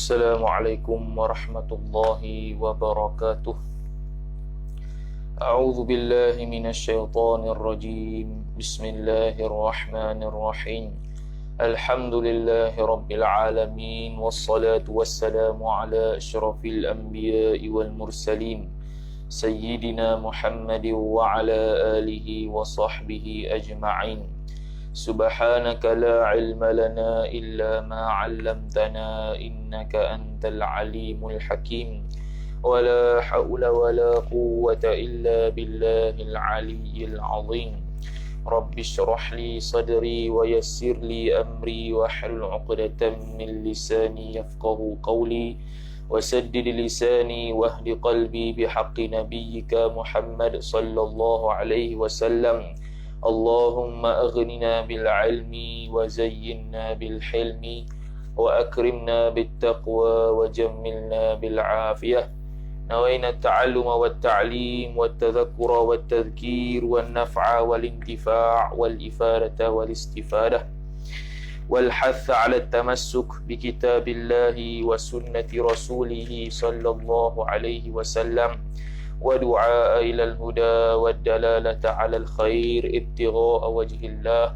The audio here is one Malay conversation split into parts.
Assalamualaikum warahmatullahi wabarakatuh. A'udzu billahi minasyaitonir rajim. Bismillahirrahmanirrahim. Alhamdulillahi rabbil alamin wassalatu wassalamu ala asyrafil anbiya'i wal mursalin sayyidina Muhammadin wa ala alihi wa sahbihi ajma'in. Subhanaka la ilma lana illa ma 'allamtana innaka antal alimul hakim. Wa la hawla wa la quwwata illa billahil aliyyil azim. Rabbi shrah li sadri wa yassir li amri wa hlul 'uqdatam min lisani yafqahu qawli wa saddid lisani wahdi qalbi bihaqqi nabiyyika Muhammad sallallahu alaihi wasallam. Allahumma aghnina bil ilmi wa zayyinna bil hilmi wa akrimna bit taqwa wa jammilna bil afiyah. Nawaina at-ta'alluma wat ta'lim wat tadhakkura wat tadhkir wan naf'a wal intifa' wal ifadata wal istifadah wal hath 'ala at-tamassuk bi kitabillahi wa sunnati rasulih sallallahu alaihi wasallam ودعاء إلى الهدى والدلالة على الخير ابتغاء وجه الله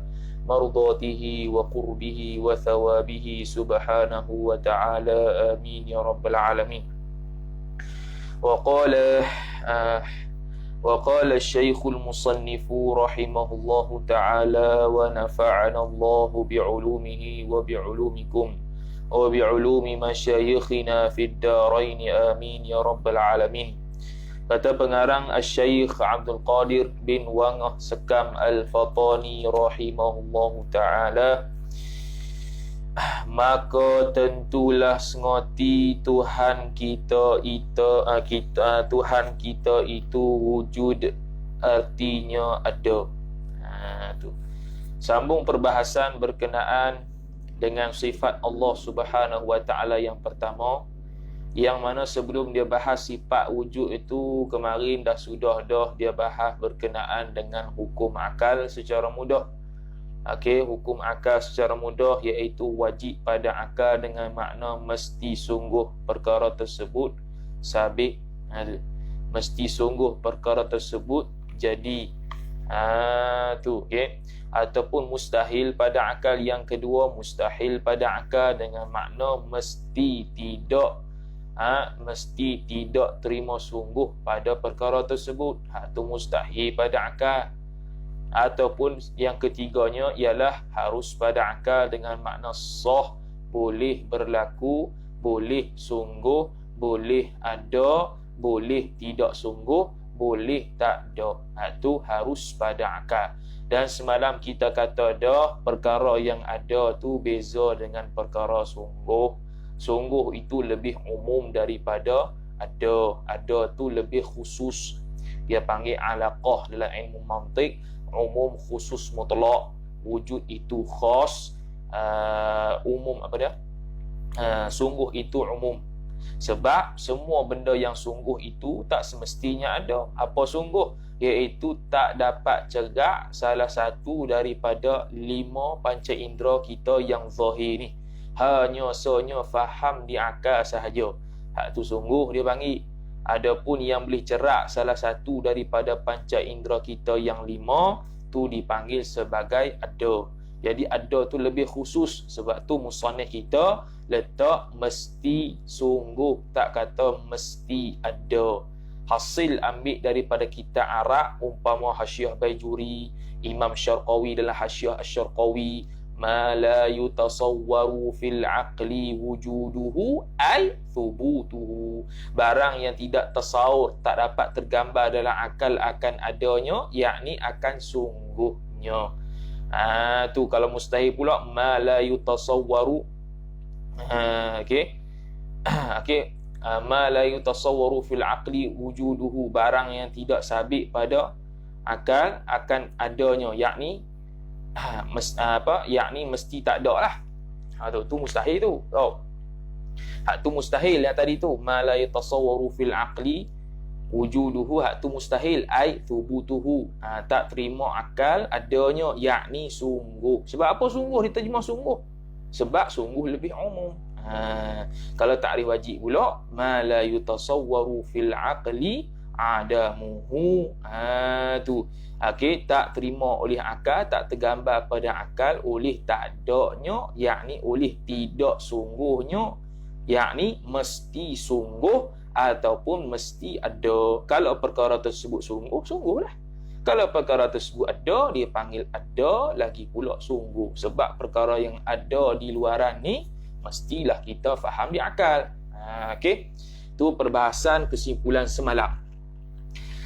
مرضاته وقربه وثوابه سبحانه وتعالى آمين يا رب العالمين. وقال الشيخ المصنف رحمه الله تعالى ونفعنا الله بعلومه وبعلومكم وبعلوم مشايخنا في الدارين آمين يا رب العالمين. Kata pengarang Asy-Syaikh Abdul Qadir bin Wangah Sekam Al-Fatani rahimahullahu ta'ala, maka tentulah sengoti Tuhan kita itu wujud, artinya ada. Tu. Sambung perbahasan berkenaan dengan sifat Allah Subhanahu wa ta'ala yang pertama, yang mana sebelum dia bahas sifat wujud itu, kemarin sudah dia bahas berkenaan dengan hukum akal secara mudah. Hukum akal secara mudah iaitu wajib pada akal dengan makna mesti sungguh perkara tersebut sabit, mesti sungguh perkara tersebut jadi. Ataupun mustahil pada akal yang kedua, mustahil pada akal dengan makna mesti tidak terima sungguh pada perkara tersebut. Itu mustahil pada akal. Ataupun yang ketiganya ialah harus pada akal dengan makna sah, boleh berlaku, boleh sungguh, boleh ada, boleh tidak sungguh, boleh tak ada. Itu harus pada akal. Dan semalam kita kata perkara yang ada tu beza dengan perkara sungguh. Sungguh itu lebih umum daripada ada. Ada tu lebih khusus. Dia panggil alaqah dalam ilmu mantik, umum khusus mutlak. Wujud itu khas, umum sungguh itu umum. Sebab semua benda yang sungguh itu tak semestinya ada. Apa sungguh? Iaitu tak dapat cegah salah satu daripada 5 panca indera kita yang zahir ni. Hanya faham di akal sahaja. Hak tu sungguh dia panggil. Adapun yang boleh cerak salah satu daripada panca indera kita yang 5 tu dipanggil sebagai ada. Jadi ada tu lebih khusus. Sebab tu musannif kita letak mesti sungguh, tak kata mesti ada. Hasil ambil daripada kitab Arab, umpama Hasyiah Baijuri, Imam Syarqawi dalam Hasyiah Asy-Syarqawi, ma la yutasawwaru fil aqli wujuduhu ay thubutuhu. Barang yang tidak tasawur, tak dapat tergambar dalam akal akan adanya, yakni akan sungguhnya. Tu kalau mustahil pula ma la yutasawwaru. Ma la yutasawwaru fil aqli wujuduhu, barang yang tidak sabit pada akal akan adanya, yakni yakni mesti tak ada lah. Tu mustahil tu. Hak tu mustahil yang tadi tu, ma la yatasawwaru fil aqli wujuduhu, hak tu mustahil, ai thubutuhu, tak terima akal adanya, yakni sungguh. Sebab apa sungguh diterjemah sungguh? Sebab sungguh lebih umum. Kalau takrif wajib pula, ma la yutasawwaru fil aqli adamuhu. Tu. Okey, tak terima oleh akal, tak tergambar pada akal oleh tak adanya, yakni oleh tidak sungguhnya, yakni mesti sungguh ataupun mesti ada. Kalau perkara tersebut sungguh, sungguhlah. Kalau perkara tersebut ada, dia panggil ada, lagi pula sungguh. Sebab perkara yang ada di luaran ni mestilah kita faham di akal. Okey. Tu perbahasan kesimpulan semalam.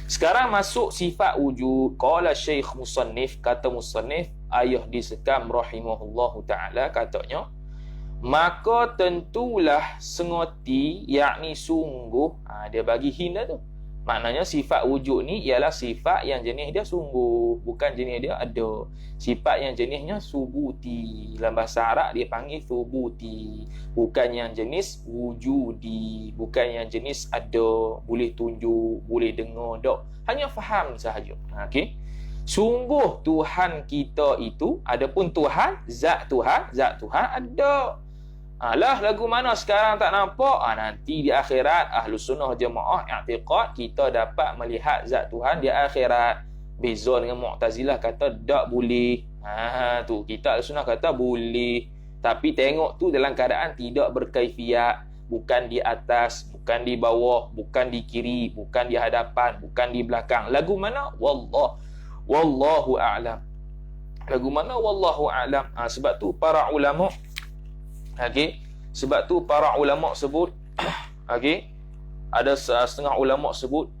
Sekarang masuk sifat wujud. Qala Syekh Musannif, kata Musannif ayah disekam rahimahullahu ta'ala, katanya, maka tentulah sengoti, yakni sungguh. Dia bagi hina tu. Maknanya sifat wujud ni ialah sifat yang jenis dia sungguh, bukan jenis dia ada. Sifat yang jenisnya subuti. Dalam bahasa Arab dia panggil subuti. Bukan yang jenis wujudi, bukan yang jenis ada, boleh tunjuk, boleh dengar, tak. Hanya faham sahaja. Okey. Sungguh Tuhan kita itu, adapun Tuhan, zat Tuhan ada. Lah lagu mana sekarang tak nampak? Nanti di akhirat Ahlus Sunnah Jamaah i'tiqad kita dapat melihat zat Tuhan di akhirat. Beza dengan Mu'tazilah kata tak boleh. Tu kita Ahlus Sunnah kata boleh. Tapi tengok tu dalam keadaan tidak berkaifiat, bukan di atas, bukan di bawah, bukan di kiri, bukan di hadapan, bukan di belakang. Lagu mana? Wallahu a'lam. Lagu mana? Wallahu a'lam. Sebab tu para ulama, okey, sebab tu para ulama sebut, okey, ada setengah ulama sebut,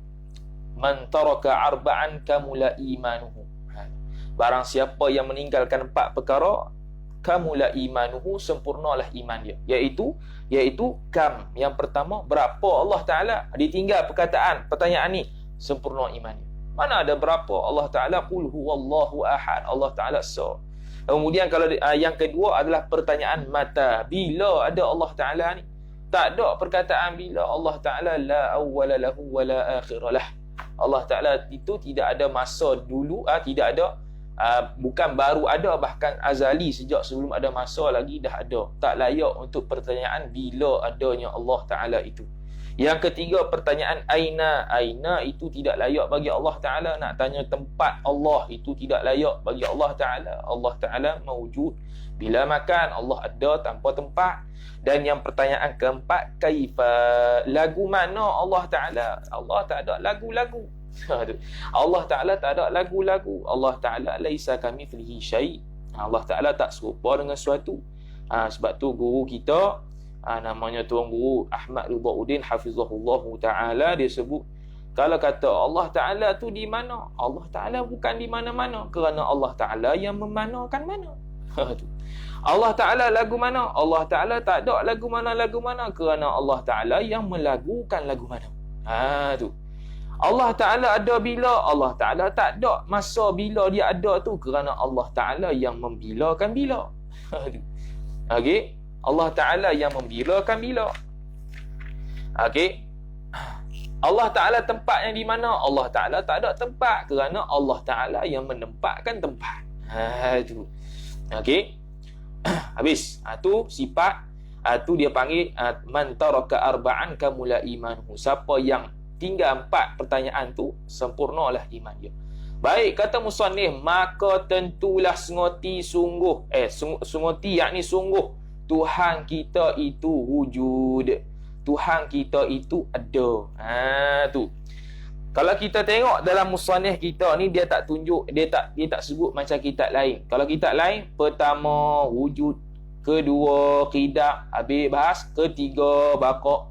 man taraka arba'an kamula imanuhu. Barang siapa yang meninggalkan 4 perkara, kamula imanuhu, sempurnalah iman dia. Iaitu kam. Yang pertama, berapa Allah Ta'ala, ditinggal pertanyaan ni, sempurna iman dia. Mana ada berapa Allah Ta'ala, qul huwallahu ahad, Allah Ta'ala so. Kemudian kalau yang kedua adalah pertanyaan mata, bila ada Allah Ta'ala ni? Tak ada perkataan bila. Allah Ta'ala la awwala lahu wa la akhira lah. Allah Ta'ala itu tidak ada masa dulu, tidak ada, bukan baru ada, bahkan azali, sejak sebelum ada masa lagi dah ada. Tak layak untuk pertanyaan bila adanya Allah Ta'ala itu. Yang ketiga, pertanyaan aina. Aina itu tidak layak bagi Allah Ta'ala. Nak tanya tempat Allah itu tidak layak bagi Allah Ta'ala. Allah Ta'ala mawujud bila makan, Allah ada tanpa tempat. Dan yang pertanyaan keempat, kaifa, lagu mana Allah Ta'ala? Allah tak ada lagu-lagu. Allah Ta'ala tak ada lagu-lagu. Allah Ta'ala laisa kamitslihi syai'. Allah Ta'ala tak serupa dengan sesuatu. Sebab tu guru kita, namanya Tuan Guru Ahmad Ridauddin Hafizahullahu Ta'ala, dia sebut, kalau kata Allah Ta'ala tu di mana? Allah Ta'ala bukan di mana-mana, kerana Allah Ta'ala yang memanakan mana. Allah Ta'ala lagu mana? Allah Ta'ala tak ada lagu mana, kerana Allah Ta'ala yang melagukan lagu mana. Tu. Allah Ta'ala ada bila? Allah Ta'ala tak ada masa bila dia ada tu, kerana Allah Ta'ala yang membilakan bila. Okey, Allah Ta'ala yang membilakan bila. Okey, Allah Ta'ala tempatnya di mana? Allah Ta'ala tak ada tempat, kerana Allah Ta'ala yang menempatkan tempat. Tu. Okey. Habis. Tu sifat. Tu dia panggil man taraka arba'an kamula imanuhu. Siapa yang tinggal 4 pertanyaan tu, sempurnalah iman dia. Baik, kata musannif, maka tentulah sengoti sungguh. Sengoti yakni sungguh Tuhan kita itu wujud. Tuhan kita itu ada. Tu. Kalau kita tengok dalam musannif kita ni, dia tak tunjuk, dia tak sebut macam kitab lain. Kalau kitab lain, pertama wujud, kedua qidam, habis bahas, ketiga baqa'.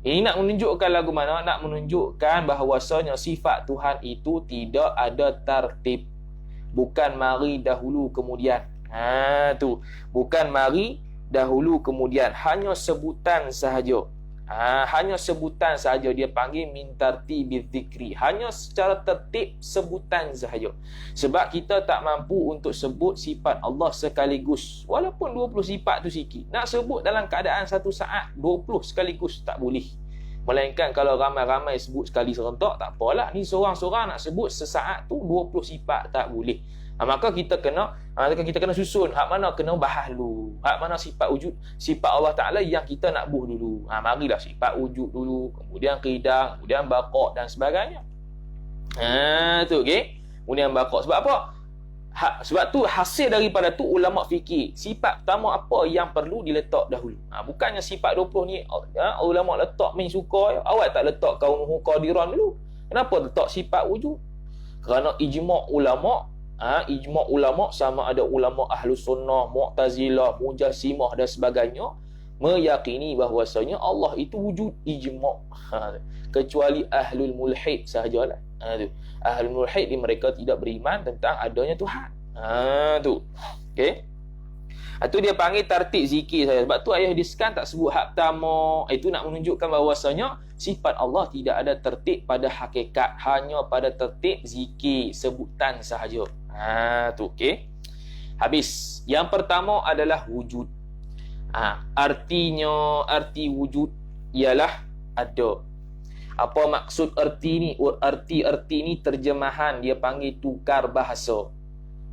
Ini nak menunjukkan lagu mana? Nak menunjukkan bahawasanya sifat Tuhan itu tidak ada tartib. Bukan mari dahulu kemudian. Tu. Bukan mari dahulu kemudian. Hanya sebutan sahaja. Hanya sebutan sahaja. Dia panggil min tartibi dzikri. Hanya secara tertib sebutan sahaja. Sebab kita tak mampu untuk sebut sifat Allah sekaligus. Walaupun 20 sifat tu sikit. Nak sebut dalam keadaan satu saat 20 sekaligus tak boleh. Melainkan kalau ramai-ramai sebut sekali serentak, tak apalah. Ni seorang-seorang nak sebut sesaat tu 20 sifat tak boleh. Maka kita kena susun hak mana kena bahas dulu, hak mana sifat wujud, sifat Allah Ta'ala yang kita nak buh dulu. Marilah sifat wujud dulu, kemudian qidam, kemudian baqa' dan sebagainya. Tu okey. Kemudian baqa'. Sebab apa? Sebab tu hasil daripada tu ulama fikir sifat pertama apa yang perlu diletak dahulu. Bukannya sifat 20 ni ulama letak main suka, awal tak letak kaunuhu qadiran dulu. Kenapa letak sifat wujud? Kerana ijma' ulama sama ada ulama Ahlus Sunnah, Mu'tazilah, Mujassimah dan sebagainya meyakini bahawasanya Allah itu wujud, ijma'. Kecuali Ahlul Mulhid sahajalah. Ahlul Mulhid mereka tidak beriman tentang adanya Tuhan. Tu. Okey. Itu dia panggil tartib zikir saya. Sebab tu ayah diskan tak sebut hak pertama. Itu nak menunjukkan bahawasanya sifat Allah tidak ada tertib pada hakikat, hanya pada tertib zikir, sebutan sahaja. Tu okey. Habis. Yang pertama adalah wujud. Arti wujud ialah ada. Apa maksud erti ni? Erti ni terjemahan dia panggil tukar bahasa.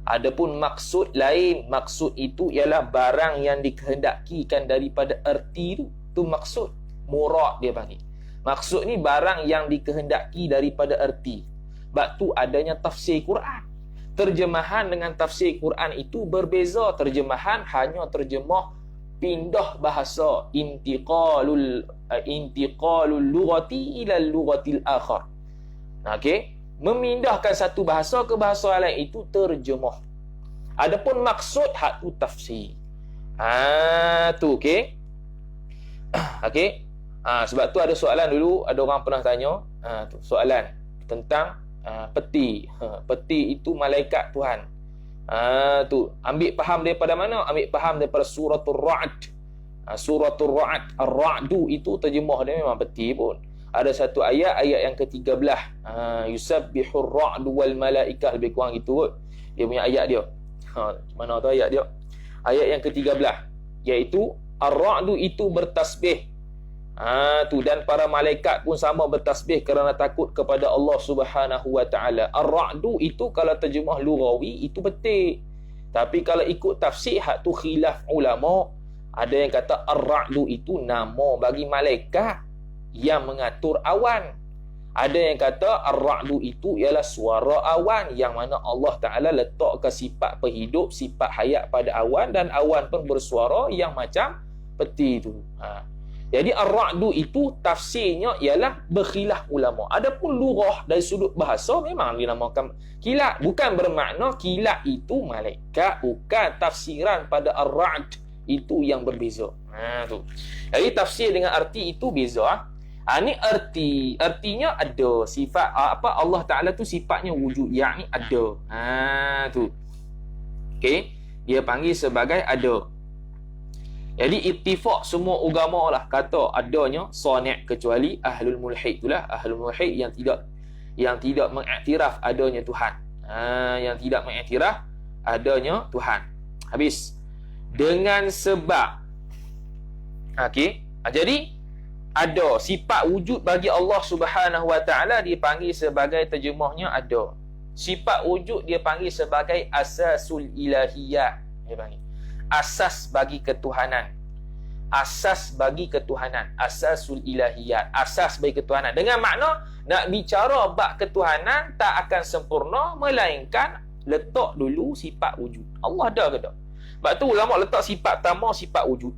Adapun maksud lain, maksud itu ialah barang yang dikehendakikan daripada erti tu. Tu maksud. Murad dia panggil. Maksud ni barang yang dikehendaki daripada erti. Sebab tu adanya tafsir Quran. Terjemahan dengan tafsir Quran itu berbeza. Terjemahan hanya terjemah pindah bahasa, intiqalul lughati ila lughatil akhar. Okey, memindahkan satu bahasa ke bahasa lain itu terjemah. Adapun maksud hak tu tafsir. Tu okey. Okey. Sebab tu ada soalan dulu, ada orang pernah tanya, tu soalan tentang peti. Peti itu malaikat Tuhan. Tu ambil faham daripada mana? Ambil faham daripada suratul Ra'd. Suratul Ra'd, Ar-Ra'du itu terjemah dia memang peti pun. Ada satu ayat yang ke-13. Yusabbihur ra'du wal malaikah, lebih kurang gitu kot. Dia punya ayat dia. Mana tu ayat dia? Ayat yang ke-13 iaitu Ar-Ra'du itu bertasbih. Tu dan para malaikat pun sama bertasbih kerana takut kepada Allah Subhanahu wa taala. Ar-Ra'du itu kalau terjemah lughawi itu betul. Tapi kalau ikut tafsir hak tu khilaf ulama. Ada yang kata Ar-Ra'du itu nama bagi malaikat yang mengatur awan. Ada yang kata Ar-Ra'du itu ialah suara awan yang mana Allah Taala letakkan sifat perhidup, sifat hayat pada awan dan awan pun bersuara yang macam peti tu. Jadi Ar-Ra'du itu tafsirnya ialah berkhilaf ulama. Adapun lughah dari sudut bahasa memang dinamakan kilat. Bukan bermakna kilat itu malaikat. Bukan, tafsiran pada Ar-Ra'd itu yang berbeza. Tu. Jadi tafsir dengan arti itu beza. Ni artinya ada sifat Allah Taala tu sifatnya wujud, yakni ada. Tu. Okey, dia panggil sebagai ada. Jadi ittifaq semua agama lah kata adanya sani' kecuali ahlul mulhid itulah, ahlul mulhid yang tidak mengiktiraf adanya Tuhan. Yang tidak mengiktiraf adanya Tuhan. Habis. Dengan sebab okey, jadi ada sifat wujud bagi Allah Subhanahu wa taala dipanggil sebagai terjemahnya ada. Sifat wujud dia panggil sebagai asasul ilahiyah, dia panggil asas bagi ketuhanan. Asas bagi ketuhanan, asasul ilahiyat, asas bagi ketuhanan. Dengan makna nak bicara bab ketuhanan tak akan sempurna melainkan letak dulu sifat wujud. Allah ada ke tak? Sebab tu ulama letak sifat pertama, sifat wujud.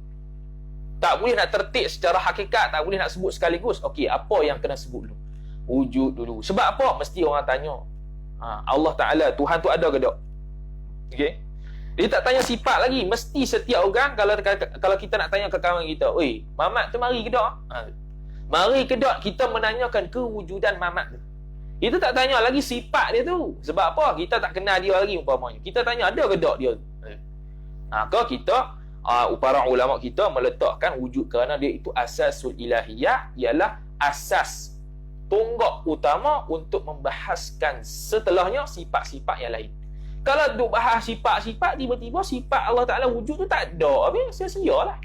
Tak boleh nak tertib secara hakikat, tak boleh nak sebut sekaligus. Okey, apa yang kena sebut dulu? Wujud dulu. Sebab apa? Mesti orang tanya. Allah Ta'ala, Tuhan tu ada ke tak? Okey. Dia tak tanya sifat lagi. Mesti setiap orang kalau kita nak tanya ke kawan kita, "Oi, Mamat tu mari ke tak?" Mari ke tak, kita menanyakan kewujudan Mamat tu. Kita tak tanya lagi sifat dia tu. Sebab apa? Kita tak kenal dia lagi umpamanya. Kita tanya ada ke tak dia tu. Kalau kita para ulama kita meletakkan wujud kerana dia itu asasul ilahiyah, ialah asas tonggak utama untuk membahaskan setelahnya sifat-sifat yang lain. Kalau duk bahas sifat-sifat, tiba-tiba sifat Allah Ta'ala wujud tu tak ada, habis sia-sia lah.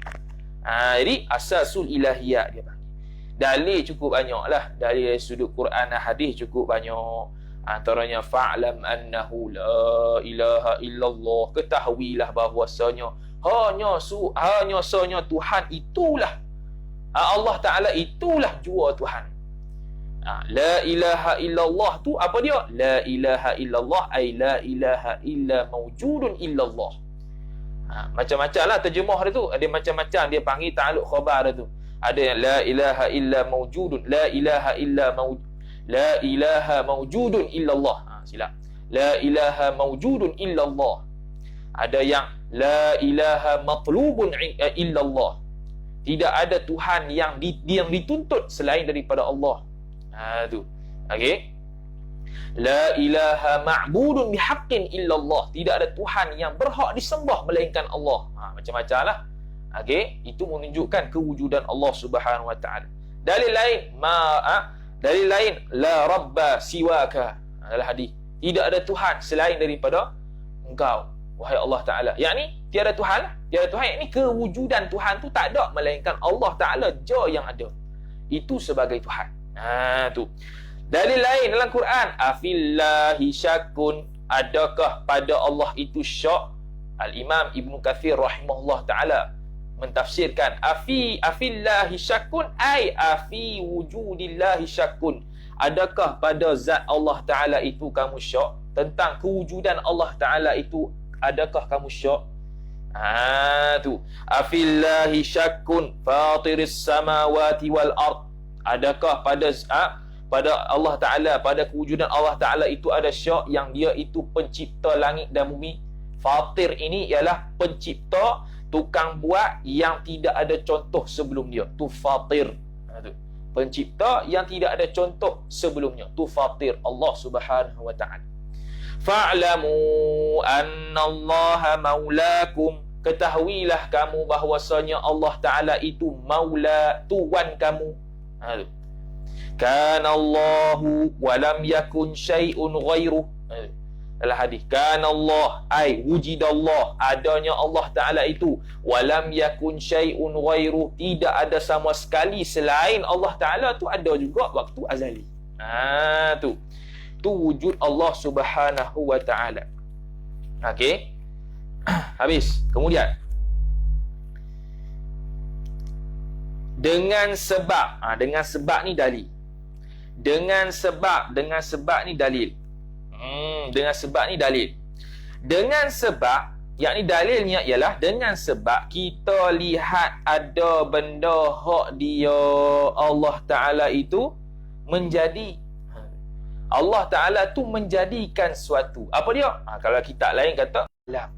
Jadi asasul ilahiyah dia panggil. Dalil cukup banyak lah. Dalil dari sudut Quran dan hadis cukup banyak. Antaranya fa'lam annahu la ilaha illallah, ketahuilah bahwasanya hanya sanya Tuhan itulah, Allah Ta'ala itulah jua Tuhan. La ilaha illallah tu apa dia? La ilaha illallah ay la ilaha illa mawjudun illallah. Macam-macam lah terjemah dia tu. Ada macam-macam dia panggil ta'aluk khabar dia tu. Ada yang la ilaha illa mawjudun, la ilaha mawjudun illallah. Silap. La ilaha mawjudun illallah. Ada yang la ilaha matlubun illallah. Tidak ada Tuhan yang dituntut selain daripada Allah. Tu. Okey. La ilaha ma'budun bihaqqin illallah. Tidak ada Tuhan yang berhak disembah melainkan Allah. Macam-macam lah. Okey, itu menunjukkan kewujudan Allah Subhanahu wa taala. Dalil lain la rabba siwaka. Adalah hadis. Tidak ada Tuhan selain daripada engkau, wahai Allah Taala. Yakni tiada Tuhan lah. Tiada Tuhan, yakni kewujudan Tuhan tu tak ada melainkan Allah Taala je yang ada. Itu sebagai Tuhan. Tu. Dalil lain dalam Quran, afillahi syakun, adakah pada Allah itu syak? Al-Imam Ibn Kathir rahimahullah ta'ala mentafsirkan afillahi syakun ay afi wujudillahi syakun, adakah pada zat Allah Ta'ala itu kamu syak? Tentang kewujudan Allah Ta'ala itu adakah kamu syak? Tu. Afillahi syakun fatiris samawati wal ard, adakah pada Allah Ta'ala, pada kewujudan Allah Ta'ala itu ada syak yang dia itu pencipta langit dan bumi? Fatir ini ialah pencipta, tukang buat yang tidak ada contoh sebelum dia. Tu fatir. Pencipta yang tidak ada contoh sebelumnya. Tu fatir, Allah Subhanahu wa ta'ala. Fa'lamu annallaha maulakum, ketahuilah kamu bahwasanya Allah Ta'ala itu maula, tuan kamu. Kana Allahu wa lam yakun syai'un ghairuh. Dalam hadis, kana Allah ay wujidallah, adanya Allah Ta'ala itu, wa lam yakun syai'un ghairuh, tidak ada sama sekali selain Allah Ta'ala tu ada juga waktu azali. Tu wujud Allah Subhanahu wa ta'ala. Okey. Habis. Kemudian dengan sebab ni dalil. Dengan sebab ni dalil. Dengan sebab ni dalil. Dengan sebab, yakni dalilnya ialah dengan sebab kita lihat ada benda hak dia Allah Ta'ala itu menjadi. Allah Ta'ala tu menjadikan suatu. Apa dia? Kalau kitab lain kata alam.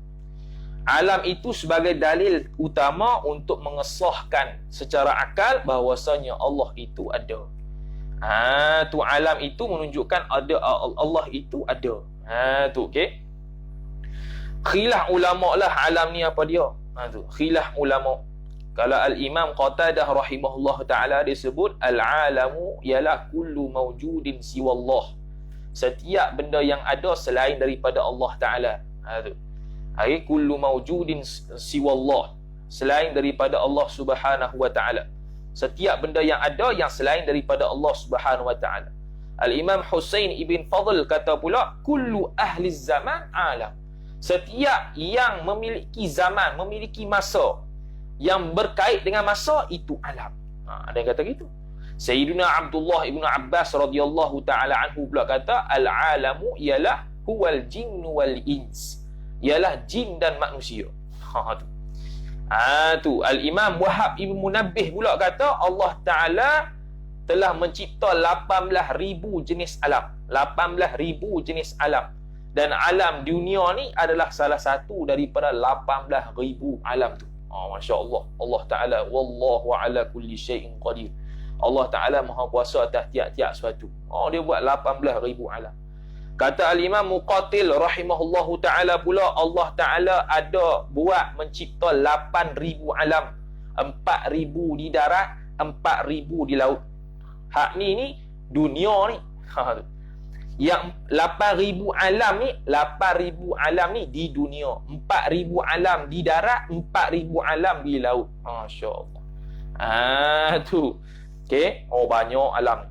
Alam itu sebagai dalil utama untuk mengesahkan secara akal bahawasanya Allah itu ada. Tu alam itu menunjukkan ada Allah itu ada. Tu okey. Khilaf ulama lah alam ni apa dia. Tu khilaf ulama. Kalau al-Imam Qatadah rahimahullah taala disebut al-alamu ialah kullu mawjudin siwallah. Setiap benda yang ada selain daripada Allah Taala. Tu. Kullu mawjudin siwallah, selain daripada Allah Subhanahu wa taala. Setiap benda yang ada yang selain daripada Allah Subhanahu wa ta'ala. Al-Imam Husain ibn Fadl kata pula, kullu ahli zaman alam. Setiap yang memiliki zaman, memiliki masa, yang berkait dengan masa, itu alam. Ada yang kata gitu. Sayyidina Abdullah ibn Abbas radhiyallahu ta'ala anhu pula kata, al-alamu ialah huwal jinnu wal ins, ialah jin dan manusia. Tu Al-Imam Wahab Ibn Munabbih pula kata Allah Ta'ala telah mencipta 18,000 jenis alam. 18,000 jenis alam. Dan alam dunia ni adalah salah satu daripada 18,000 alam tu. Masya Allah. Allah Ta'ala wallahu ala kulli syai'in qadir. Allah Ta'ala maha kuasa atas tiap-tiap sesuatu. Dia buat 18,000 alam. Kata Al-Imam Muqatil rahimahullahu ta'ala pula, Allah Ta'ala ada buat mencipta 8,000 alam. 4,000 di darat, 4,000 di laut. Hak ni dunia ni. Yang 8,000 alam ni, 8,000 alam ni di dunia. 4,000 alam di darat, 4,000 alam di laut. Masya Allah. Tu. Okay. Banyak alam.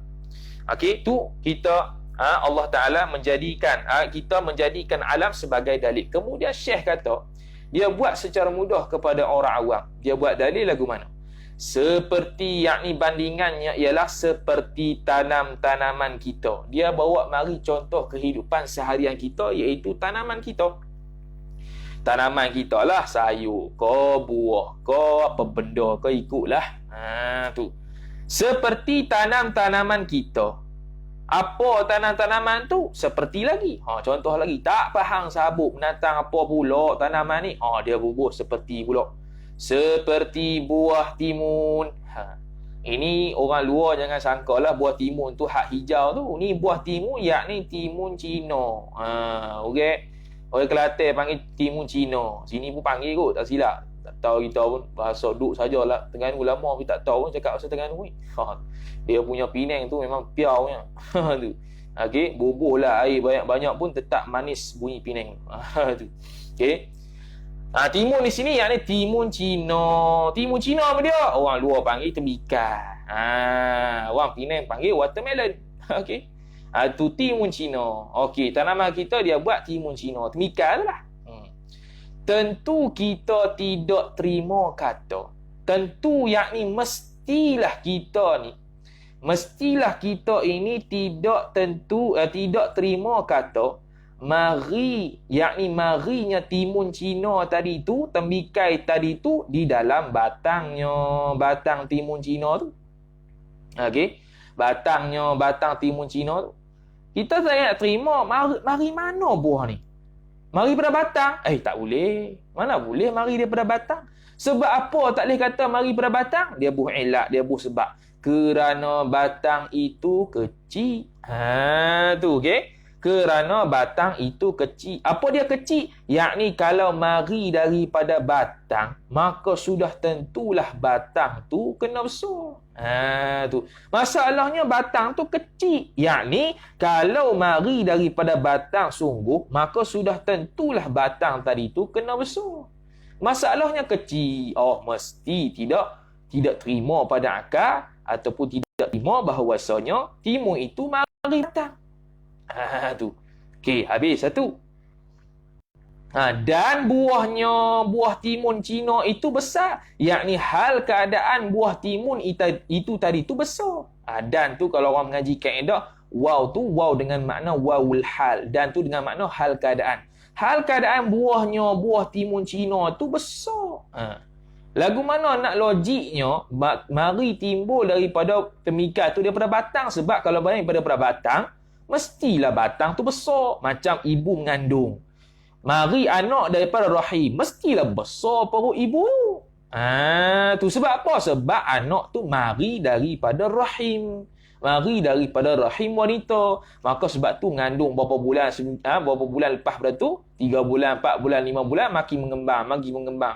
Okay. Tu kita Allah Ta'ala menjadikan kita menjadikan alam sebagai dalil. Kemudian Syekh kata, dia buat secara mudah kepada orang awam. Dia buat dalil lagu mana? Seperti, yakni bandingannya ialah seperti tanam-tanaman kita. Dia bawa mari contoh kehidupan seharian kita, iaitu tanaman kita. Tanaman kita lah, sayur ke, buah ke, apa benda ke, ikutlah. Tu. Seperti tanam-tanaman kita. Apa tanam-tanaman tu? Seperti lagi. Contoh lagi. Tak faham sabuk menatang apa pula tanaman ni. Dia bubuh seperti pula. Seperti buah timun. Ini orang luar jangan sangka lah buah timun tu hak hijau tu. Ni buah timun, yakni timun Cina. Okey. Orang Kelantan panggil timun Cina. Sini pun panggil kot, tak silap. Tak tahu kita pun bahasa duk sajalah. Terengganu lama tapi tak tahu pun cakap bahasa Terengganu ni. Dia punya Penang tu memang piaunya. Tu. Okey, bubuhlah air banyak-banyak pun tetap manis bunyi Penang. Tu. Okey. Timun di sini yakni timun Cina. Timun Cina apa dia? Orang luar panggil tembikar. Orang Penang panggil watermelon. Okey. Tu timun Cina. Okey, tanaman kita dia buat timun Cina. Tembikar lah. Tentu kita tidak terima kata. Tentu yakni mestilah kita ini tidak terima kata mari, yakni marinya timun Cina tadi tu, tembikai tadi tu di dalam batang timun Cina tu. Okey, batang timun Cina tu. Kita tak nak terima mari mana buah ni? Mari pada batang? Tak boleh. Mana boleh mari daripada batang? Sebab apa tak boleh kata mari pada batang? Dia buh elak, dia buh sebab. Kerana batang itu kecil. Tu, okey? Kerana batang itu kecil. Apa dia kecil? Yakni kalau mari daripada batang, maka sudah tentulah batang tu kena besar. Tu. Masalahnya batang tu kecil. Yakni kalau mari daripada batang sungguh, maka sudah tentulah batang tadi tu kena besar. Masalahnya kecil. Mesti tidak terima pada akal ataupun tidak terima bahawasanya timun itu mari batang. Tu. Okey, habis satu. Dan buah timun Cina itu besar. Yakni hal keadaan buah timun itu tadi tu besar. Dan tu kalau orang mengaji kaedah, waw tu waw dengan makna wawul hal. Dan tu dengan makna hal keadaan. Hal keadaan buah timun Cina tu besar. Lagu mana nak logiknya mari timbul daripada tembikai tu daripada batang. Sebab kalau daripada batang, mestilah batang tu besar. Macam ibu mengandung. Mari anak daripada rahim, mestilah besar perut ibu. Tu sebab apa? Sebab anak tu mari daripada rahim. Mari daripada rahim wanita. Maka sebab tu mengandung berapa bulan lepas pada tu, 3 bulan, 4 bulan, 5 bulan, makin mengembang,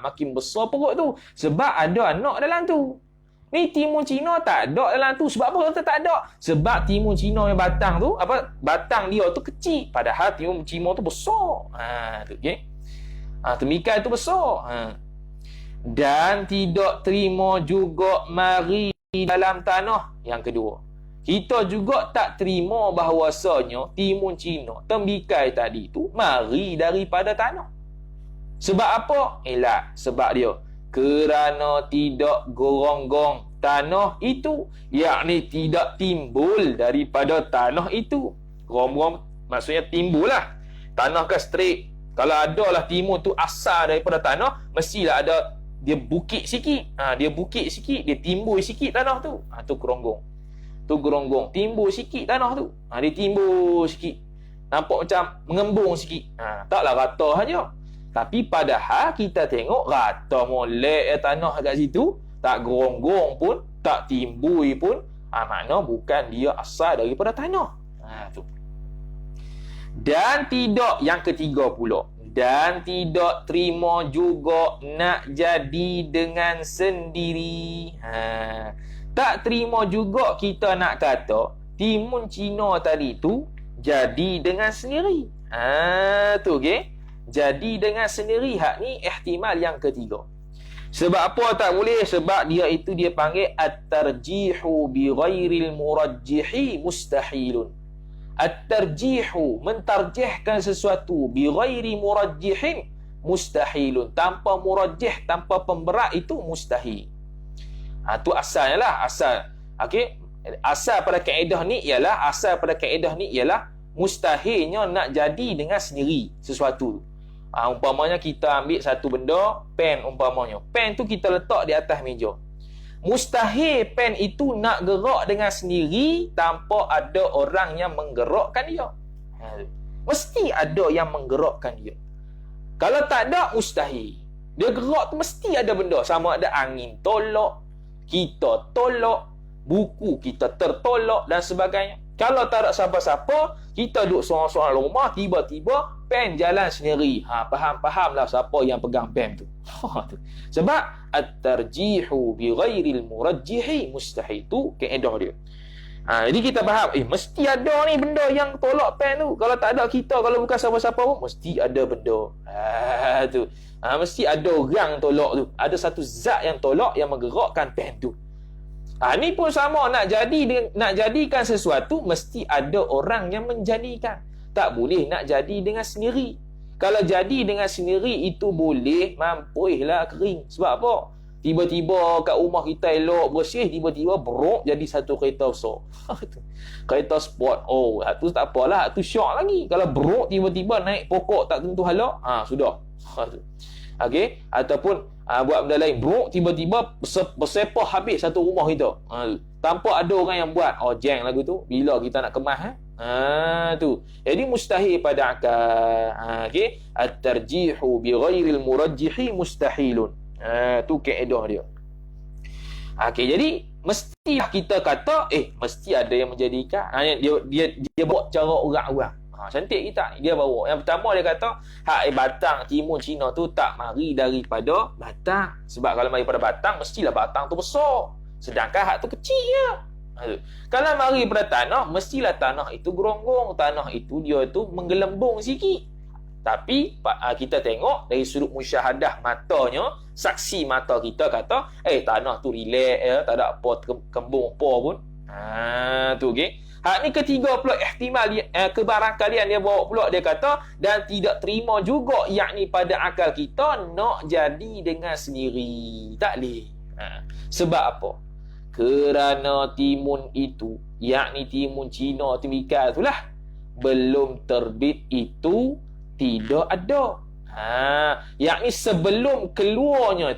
makin besar perut tu. Sebab ada anak dalam tu. Ni timun Cina tak ada dalam tu. Sebab apa kata tak ada? Sebab timun Cina yang batang tu, batang dia tu kecil. Padahal timun Cina tu besar. Tu, okey. Tembikai tu besar. Dan tidak terima juga mari dalam tanah. Yang kedua, kita juga tak terima bahawasanya timun Cina, tembikai tadi tu mari daripada tanah. Sebab apa? Sebab dia kerana tidak goronggong tanah itu, yakni tidak timbul daripada tanah itu. Goronggong maksudnya timbul lah. Tanah kan straight. Kalau ada lah timun tu asal daripada tanah, mestilah ada dia bukit sikit. Dia timbul sikit tanah tu. Tu geronggong. Timbul sikit tanah tu. Dia timbul sikit. Nampak macam mengembung sikit. Taklah rata saja. Tapi padahal kita tengok rata molek tanah kat situ, tak geronggong pun, tak timbul pun, makna bukan dia asal daripada tanah. Tu. Dan tidak, yang ketiga pula, dan tidak terima juga nak jadi dengan sendiri. Tak terima juga kita nak kata timun Cina tadi tu jadi dengan sendiri. Tu, okey. Jadi dengan sendiri. Hak ni ihtimal yang ketiga. Sebab apa tak boleh? Sebab dia panggil at-tarjihu bi ghairil murajjihi mustahilun. At-tarjihu, mentarjihkan sesuatu, bi ghairi murajjihin, mustahilun. Tanpa murajjih, tanpa pemberat itu mustahil. Tu asalnya lah. Asal. Okey. Asal pada kaedah ni ialah mustahilnya nak jadi dengan sendiri sesuatu. Umpamanya kita ambil satu benda, pen umpamanya. Pen tu kita letak di atas meja. Mustahil pen itu nak gerak dengan sendiri tanpa ada orang yang menggerakkan dia. Mesti ada yang menggerakkan dia. Kalau tak ada, mustahil. Dia gerak tu mesti ada benda. Sama ada angin tolak, kita tolak, buku kita tertolak dan sebagainya. Kalau tak ada siapa-siapa, kita duduk seorang-seorang rumah, tiba-tiba pen jalan sendiri. Faham-fahamlah siapa yang pegang pen tu. Sebab at-tarjihu bi ghairil murajjihi mustahil. Tu kaedah dia. Jadi kita faham, mesti ada ni benda yang tolak pen tu. Kalau tak ada kita, kalau bukan siapa-siapa pun, mesti ada benda. Mesti ada orang tolak tu. Ada satu zat yang tolak yang menggerakkan pen tu. Ni pun sama, nak jadikan sesuatu, mesti ada orang yang menjadikan. Tak boleh nak jadi dengan sendiri. Kalau jadi dengan sendiri, itu boleh mampuihlah kering. Sebab apa? Tiba-tiba kat rumah kita elok bersih, tiba-tiba beruk jadi satu kereta besar. Kereta sport. Tu tak apalah, tu syok lagi. Kalau beruk tiba-tiba naik pokok tak tentu hala, sudah. Okey, ataupun buat benda lain, beruk tiba-tiba bersepah habis satu rumah kita. Tanpa ada orang yang buat. Jeng lagu tu bila kita nak kemas tu. Jadi mustahil pada akal. Okey, at-tarjihu bi ghairil murajjihi mustahilun. Tu kaedah dia. Okey, jadi mesti kita kata mesti ada yang menjadikan. Dia buat cara orang-orang. Cantik kita. Dia bawa. Yang pertama dia kata, batang timun Cina tu tak mari daripada batang. Sebab kalau mari pada batang, mestilah batang tu besar. Sedangkan hak tu kecil je. Kalau mari pada tanah, mestilah tanah itu geronggong. Tanah itu dia tu menggelembung sikit. Tapi kita tengok dari sudut musyahadah matanya, saksi mata kita kata, tanah tu relax, tak ada apa kembung apa pun. Tu okey. Hak ni ketiga pula ihtimal kebarangkalian dia bawa pula, dia kata dan tidak terima juga, yakni pada akal kita nak jadi dengan sendiri. Tak boleh. Sebab apa? Kerana timun itu, yakni timun Cina temikat itulah, belum terbit itu tidak ada. Yakni sebelum keluarnya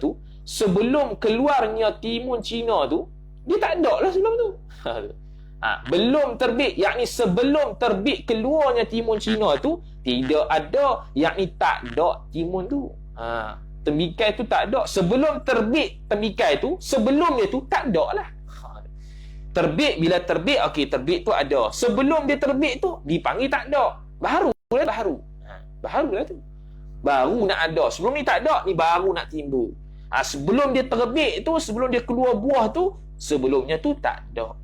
timun Cina tu, dia tak ada lah sebelum tu. Belum terbit, yakni sebelum terbit keluarnya timun Cina tu, tidak ada, yakni tak ada timun tu. Temikai tu tak ada. Sebelum terbit temikai tu, sebelum dia tu tak ada lah. Terbit, bila terbit, terbit tu ada. Sebelum dia terbit tu, dipanggil tak ada. Baru lah tu. Baru nak ada. Sebelum ni tak ada, ni baru nak timbul. Sebelum dia terbit tu, sebelum dia keluar buah tu, sebelumnya tu tak ada.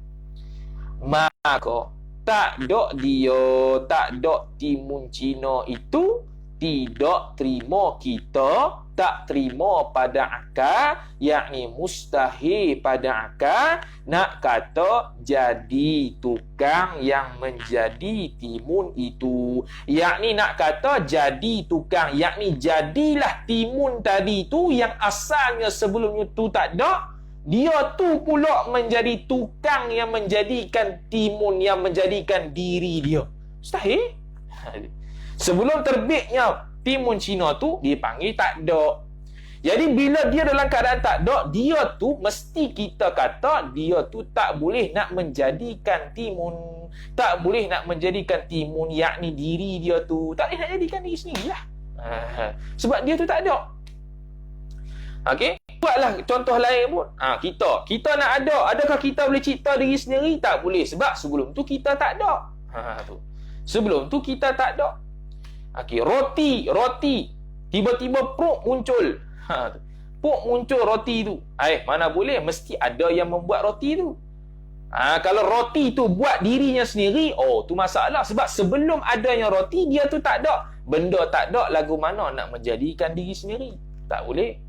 Maka tak ada timun Cina itu, tidak terima kita, tak terima pada akal, yakni mustahil pada akal nak kata jadi tukang yang menjadi timun itu. Yakni nak kata jadi tukang, yakni jadilah timun tadi tu yang asalnya sebelumnya tu tak ada, dia tu pula menjadi tukang yang menjadikan timun, yang menjadikan diri dia. Mustahil. Sebelum terbitnya timun Cina tu, dipanggil tak ada. Jadi bila dia dalam keadaan tak ada, dia tu mesti kita kata dia tu tak boleh nak menjadikan timun. Tak boleh nak menjadikan timun, yakni diri dia tu. Tak boleh nak jadikan diri sendirilah. Sebab dia tu tak ada. Okey? Buatlah contoh lain pun. Kita nak ada. Adakah kita boleh cipta diri sendiri? Tak boleh. Sebab sebelum tu kita tak ada. Sebelum tu kita tak ada. Okey, roti. Tiba-tiba pruk muncul. Pruk muncul roti tu. Mana boleh? Mesti ada yang membuat roti tu. Kalau roti tu buat dirinya sendiri, tu masalah. Sebab sebelum adanya roti, dia tu tak ada. Benda tak ada, lagu mana nak menjadikan diri sendiri? Tak boleh.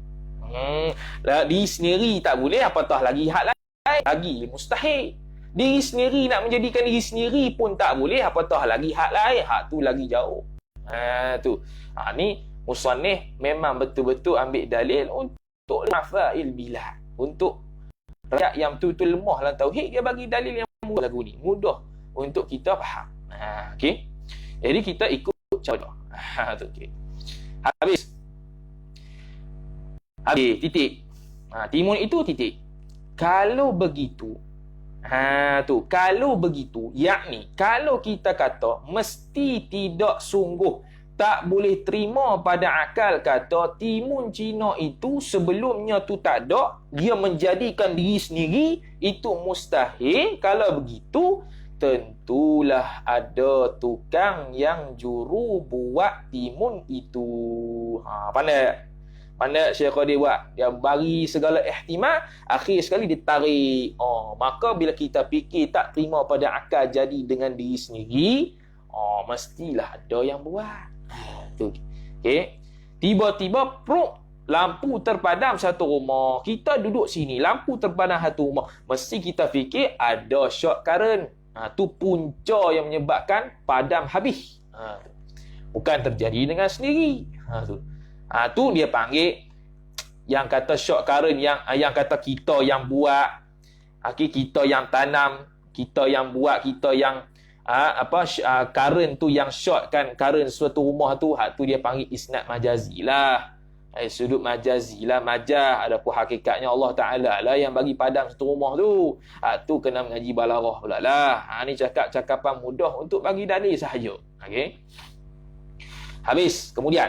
Diri sendiri tak boleh, apatah lagi hak lain. Lagi mustahil. Diri sendiri nak menjadikan diri sendiri pun tak boleh, apatah lagi hak lain. Hak tu lagi jauh. Ni musannif memang betul-betul ambil dalil untuk mafail bilad. Untuk rakyat yang betul-betul lemah dalam tauhid, dia bagi dalil yang mudah lagu ni. Mudah untuk kita faham. Okey. Jadi kita ikut cara. Tu okey. Habis. Titik. Timun itu titik. Kalau begitu, kalau begitu, yakni kalau kita kata mesti tidak sungguh, tak boleh terima pada akal kata timun Cina itu sebelumnya tu tak ada, dia menjadikan diri sendiri, itu mustahil. Kalau begitu, tentulah ada tukang yang juru buat timun itu. Pandai Syekh Qadir buat. Dia bagi segala ihtimal, akhir sekali dia tarik. Maka bila kita fikir tak terima pada akal jadi dengan diri sendiri, mestilah ada yang buat. Tu. Okey. Tiba-tiba lampu terpadam satu rumah. Kita duduk sini, lampu terpadam satu rumah. Mesti kita fikir ada short current. Tu punca yang menyebabkan padam habis. Bukan terjadi dengan sendiri. Tu dia panggil yang kata short current, yang kata kita yang buat, kita yang tanam, kita yang buat, kita yang current tu yang short kan, current suatu rumah tu, tu dia panggil isnad majazi lah. Sudut majazi lah, majaz. Adapun hakikatnya Allah Ta'ala lah yang bagi padam satu rumah tu. Tu kena mengaji balaghah pula lah. Ni cakapan mudah untuk bagi dalil sahaja. Okey. Habis. Kemudian,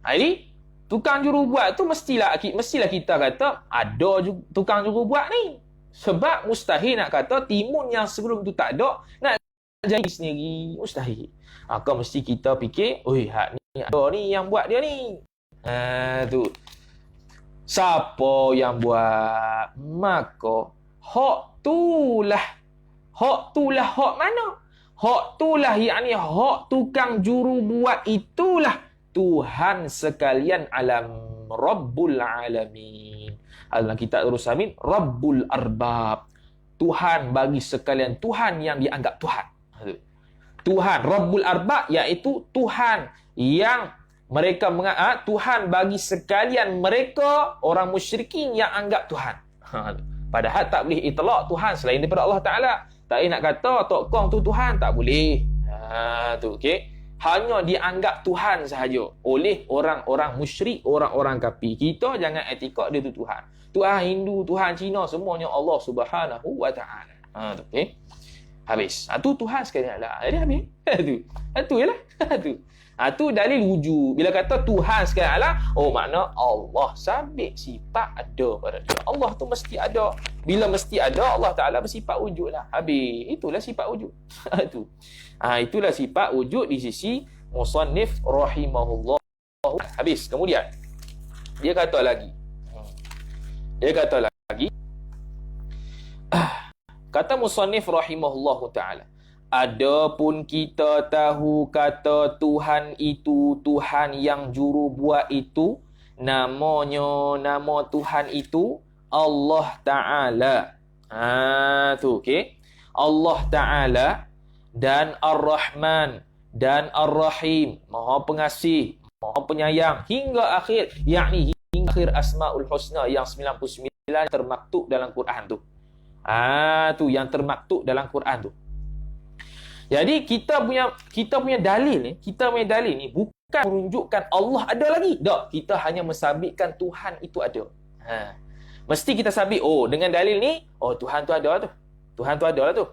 jadi tukang juru buat tu mestilah kita kata ada tukang juru buat ni. Sebab mustahil nak kata timun yang sebelum tu tak ada nak jadi sendiri, mustahil. Maka mesti kita fikir, hak ni ada ni yang buat dia ni. Tu. Siapa yang buat? Maka hak tulah hak mana? Hak tulah yakni hak tukang juru buat itulah Tuhan sekalian alam, Rabbul Alamin. Dalam kitab Rusamin, Rabbul Arbab. Tuhan bagi sekalian, Tuhan yang dianggap Tuhan. Tuhan, Rabbul Arbab, iaitu Tuhan yang mereka menganggap, Tuhan bagi sekalian mereka, orang musyrikin yang anggap Tuhan. Padahal tak boleh itlaq Tuhan selain daripada Allah Ta'ala. Tak boleh nak kata Tok Kong tu Tuhan, tak boleh. Tu, okey. Hanya dianggap Tuhan sahaja oleh orang-orang musyrik, orang-orang kafir. Kita jangan etikad dia tu Tuhan. Tuhan Hindu, Tuhan Cina, semuanya Allah Subhanahu wa Ta'ala. Tu, okey. Habis. Tu Tuhan sekalian lah. Jadi habis. Tu ialah. Tu dalil wujud. Bila kata Tuhan sekalian Allah, makna Allah sabit sifat ada pada dia. Allah tu mesti ada. Bila mesti ada, Allah Ta'ala bersifat wujud lah. Habis. Itulah sifat wujud. Tu. Itulah sifat wujud di sisi musannif rahimahullah. Habis. Kemudian dia kata lagi. Kata musannif rahimahullah ta'ala, adapun kita tahu kata Tuhan itu, Tuhan yang juru buat itu, nama Tuhan itu Allah Ta'ala. Tu okey. Allah Ta'ala dan Ar-Rahman dan Ar-Rahim, Maha Pengasih, Maha Penyayang hingga akhir, yakni hingga akhir Asmaul Husna yang 99 termaktub dalam Quran tu. Tu yang termaktub dalam Quran tu. Jadi kita punya dalil ni bukan menunjukkan Allah ada lagi. Tak, kita hanya mensabitkan Tuhan itu ada. Mesti kita sabit, dengan dalil ni, Tuhan tu ada tu. Tuhan tu ada lah tu.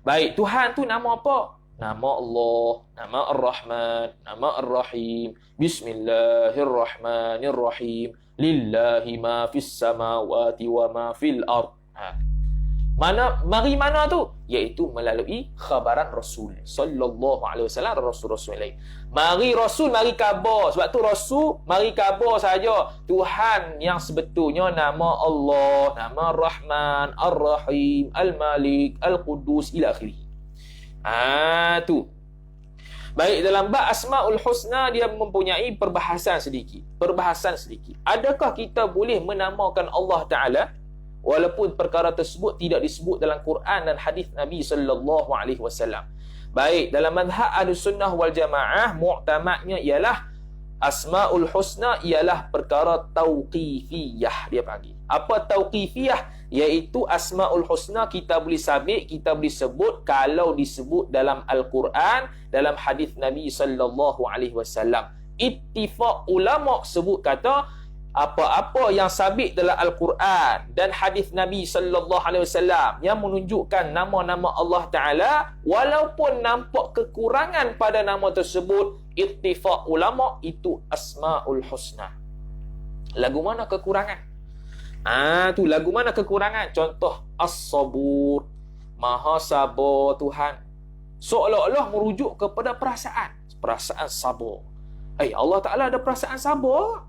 Baik, Tuhan tu nama apa? Nama Allah, nama Ar-Rahman, nama Ar-Rahim. Bismillahirrahmanirrahim. Lillahi ma fis samawati wa ma fil ard. Mari mana tu? Iaitu melalui khabaran Rasul sallallahu alaihi wasallam, Rasul lain. Mari Rasul, mari khabar. Sebab tu Rasul mari khabar saja. Tuhan yang sebetulnya nama Allah, nama Rahman, Ar-Rahim, Al-Malik, Al-Qudus ila akhirih. Tu. Baik, dalam bab Asmaul Husna dia mempunyai perbahasan sedikit. Adakah kita boleh menamakan Allah Ta'ala walaupun perkara tersebut tidak disebut dalam Quran dan hadis Nabi sallallahu alaihi wasallam. Baik, dalam mazhab Ahlussunnah wal Jamaah mu'tamadnya ialah Asmaul Husna ialah perkara tauqifiyah, dia panggil. Apa tauqifiyah? Iaitu Asmaul Husna kita boleh sabit, kita boleh sebut kalau disebut dalam Al-Quran, dalam hadis Nabi sallallahu alaihi wasallam. Ittifaq ulama sebut kata apa-apa yang sabit dalam Al-Quran dan hadis Nabi sallallahu alaihi wasallam yang menunjukkan nama-nama Allah Taala, walaupun nampak kekurangan pada nama tersebut, ittifaq ulama itu Asmaul Husna. Lagu mana kekurangan? Tu lagu mana kekurangan? Contoh As-Sabur, Maha Sabar Tuhan. Seolah-olah merujuk kepada perasaan sabar. Allah Taala ada perasaan sabar.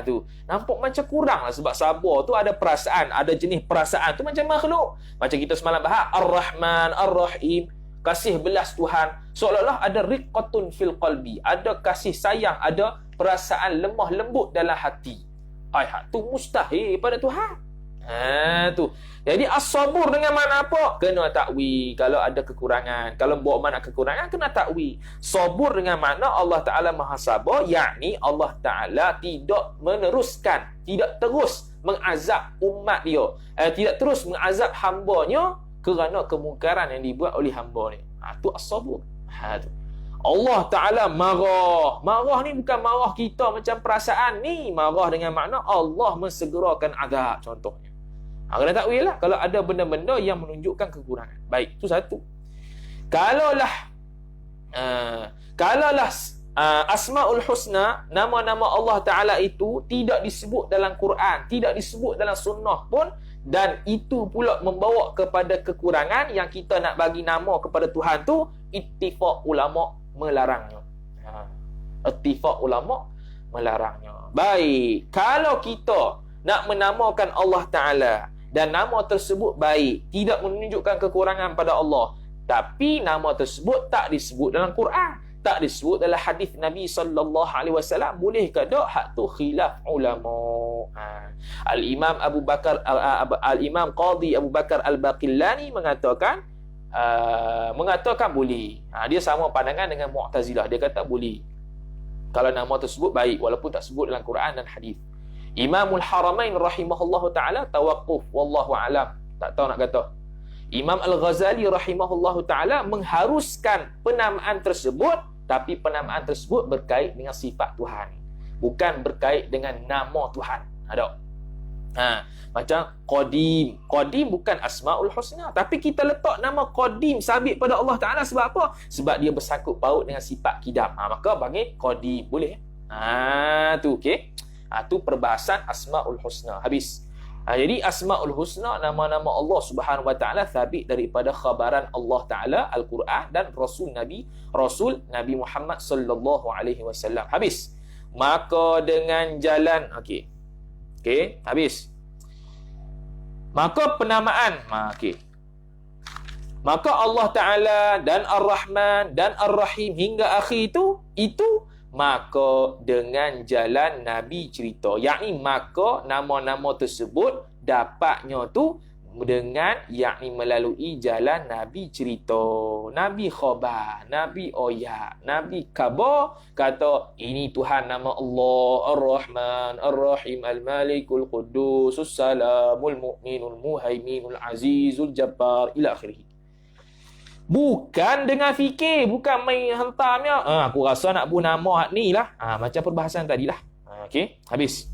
Tu nampak macam kurang lah, sebab sabar tu ada perasaan, ada jenis perasaan tu macam makhluk. Macam kita semalam bahas Ar-Rahman, Ar-Rahim, kasih belas Tuhan. Seolah-olah ada riqqatun fil qalbi, ada kasih sayang, ada perasaan lemah lembut dalam hati. Tu mustahil pada Tuhan. Tu. Jadi as-sabur dengan makna apa? Kena takwil kalau ada kekurangan. Kalau bawa makna kekurangan, kena takwil. Sabur dengan makna Allah Ta'ala Maha Sabar, yakni Allah Ta'ala tidak meneruskan, tidak terus mengazab umat dia, tidak terus mengazab hambanya kerana kemungkaran yang dibuat oleh hamba ni. Tu as-sabur. Tu. Allah Ta'ala marah. Marah ni bukan marah kita macam perasaan ni. Marah dengan makna Allah mensegerakan azab, contohnya. Kena takwil lah kalau ada benda-benda yang menunjukkan kekurangan. Baik, itu satu. Kalaulah Asmaul Husna, nama-nama Allah Ta'ala itu tidak disebut dalam Quran, tidak disebut dalam sunnah pun, dan itu pula membawa kepada kekurangan yang kita nak bagi nama kepada Tuhan tu, ittifaq ulama melarangnya. Ittifaq ulama melarangnya. Baik, kalau kita nak menamakan Allah Ta'ala dan nama tersebut baik, tidak menunjukkan kekurangan pada Allah, tapi nama tersebut tak disebut dalam Quran, tak disebut dalam hadis Nabi sallallahu alaihi wasallam, boleh ke tak? Hak tu khilaf ulama. Al-Imam Abu Bakar Al-Imam Qadhi Abu Bakar Al-Baqillani mengatakan boleh. Dia sama pandangan dengan Mu'tazilah, dia kata boleh kalau nama tersebut baik walaupun tak sebut dalam Quran dan hadis. Imamul Haramain rahimahullahu ta'ala tawaqquf, wallahu alam, tak tahu nak kata. Imam Al-Ghazali rahimahullahu ta'ala mengharuskan penamaan tersebut, tapi penamaan tersebut berkait dengan sifat Tuhan, bukan berkait dengan nama Tuhan. Ada. Macam Qadim. Qadim bukan Asmaul Husna, tapi kita letak nama Qadim sabit pada Allah Ta'ala sebab apa? Sebab dia bersangkut paut dengan sifat kidam. Maka bagi Qadim boleh. Tu okey. Tu perbahasan Asmaul Husna. Habis. Jadi Asmaul Husna, nama-nama Allah Subhanahu Wa Ta'ala sabit daripada khabaran Allah Ta'ala, Al-Quran dan Rasul Nabi Muhammad sallallahu alaihi wasallam. Habis. Maka dengan jalan okey, habis. Maka penamaan, maka Allah Ta'ala dan Ar-Rahman dan Ar-Rahim hingga akhir itu maka dengan jalan Nabi cerita, yakni maka nama-nama tersebut dapatnya tu dengan, yakni melalui jalan Nabi cerita, Nabi khabar, Nabi oyak, Nabi khabar, kata ini Tuhan nama Allah, Ar-Rahman, Ar-Rahim, Al-Malikul Quddus, As-Salamul Mu'minul Muhaiminul Azizul Jabbar ila akhirih. Bukan dengan fikir, bukan main hentamnya. Aku rasa nak buh nama ni lah. Macam perbahasan tadi lah. Okey, habis.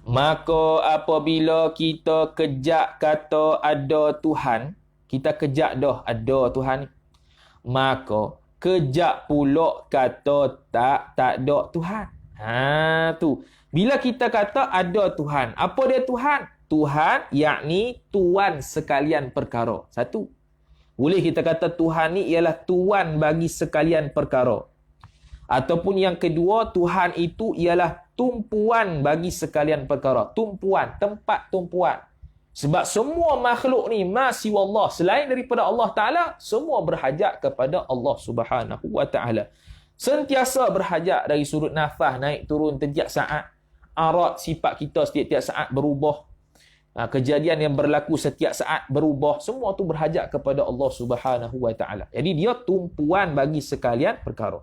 Maka apabila kita kejak kata ada Tuhan, kita kejak dah ada Tuhan, maka kejak pula kata tak ada Tuhan. Tu. Bila kita kata ada Tuhan, apa dia Tuhan? Tuhan yakni tuan sekalian perkara. Satu. Boleh kita kata Tuhan ni ialah tuan bagi sekalian perkara. Ataupun yang kedua, Tuhan itu ialah tumpuan bagi sekalian perkara. Tumpuan, tempat tumpuan. Sebab semua makhluk ni masih Allah, selain daripada Allah Ta'ala, semua berhajat kepada Allah Subhanahu Wa Ta'ala. Sentiasa berhajat dari sudut nafas, naik turun setiap saat. Arat sifat kita setiap saat berubah. kejadian yang berlaku setiap saat berubah, semua tu berhajat kepada Allah Subhanahu wa taala. Jadi dia tumpuan bagi sekalian perkara.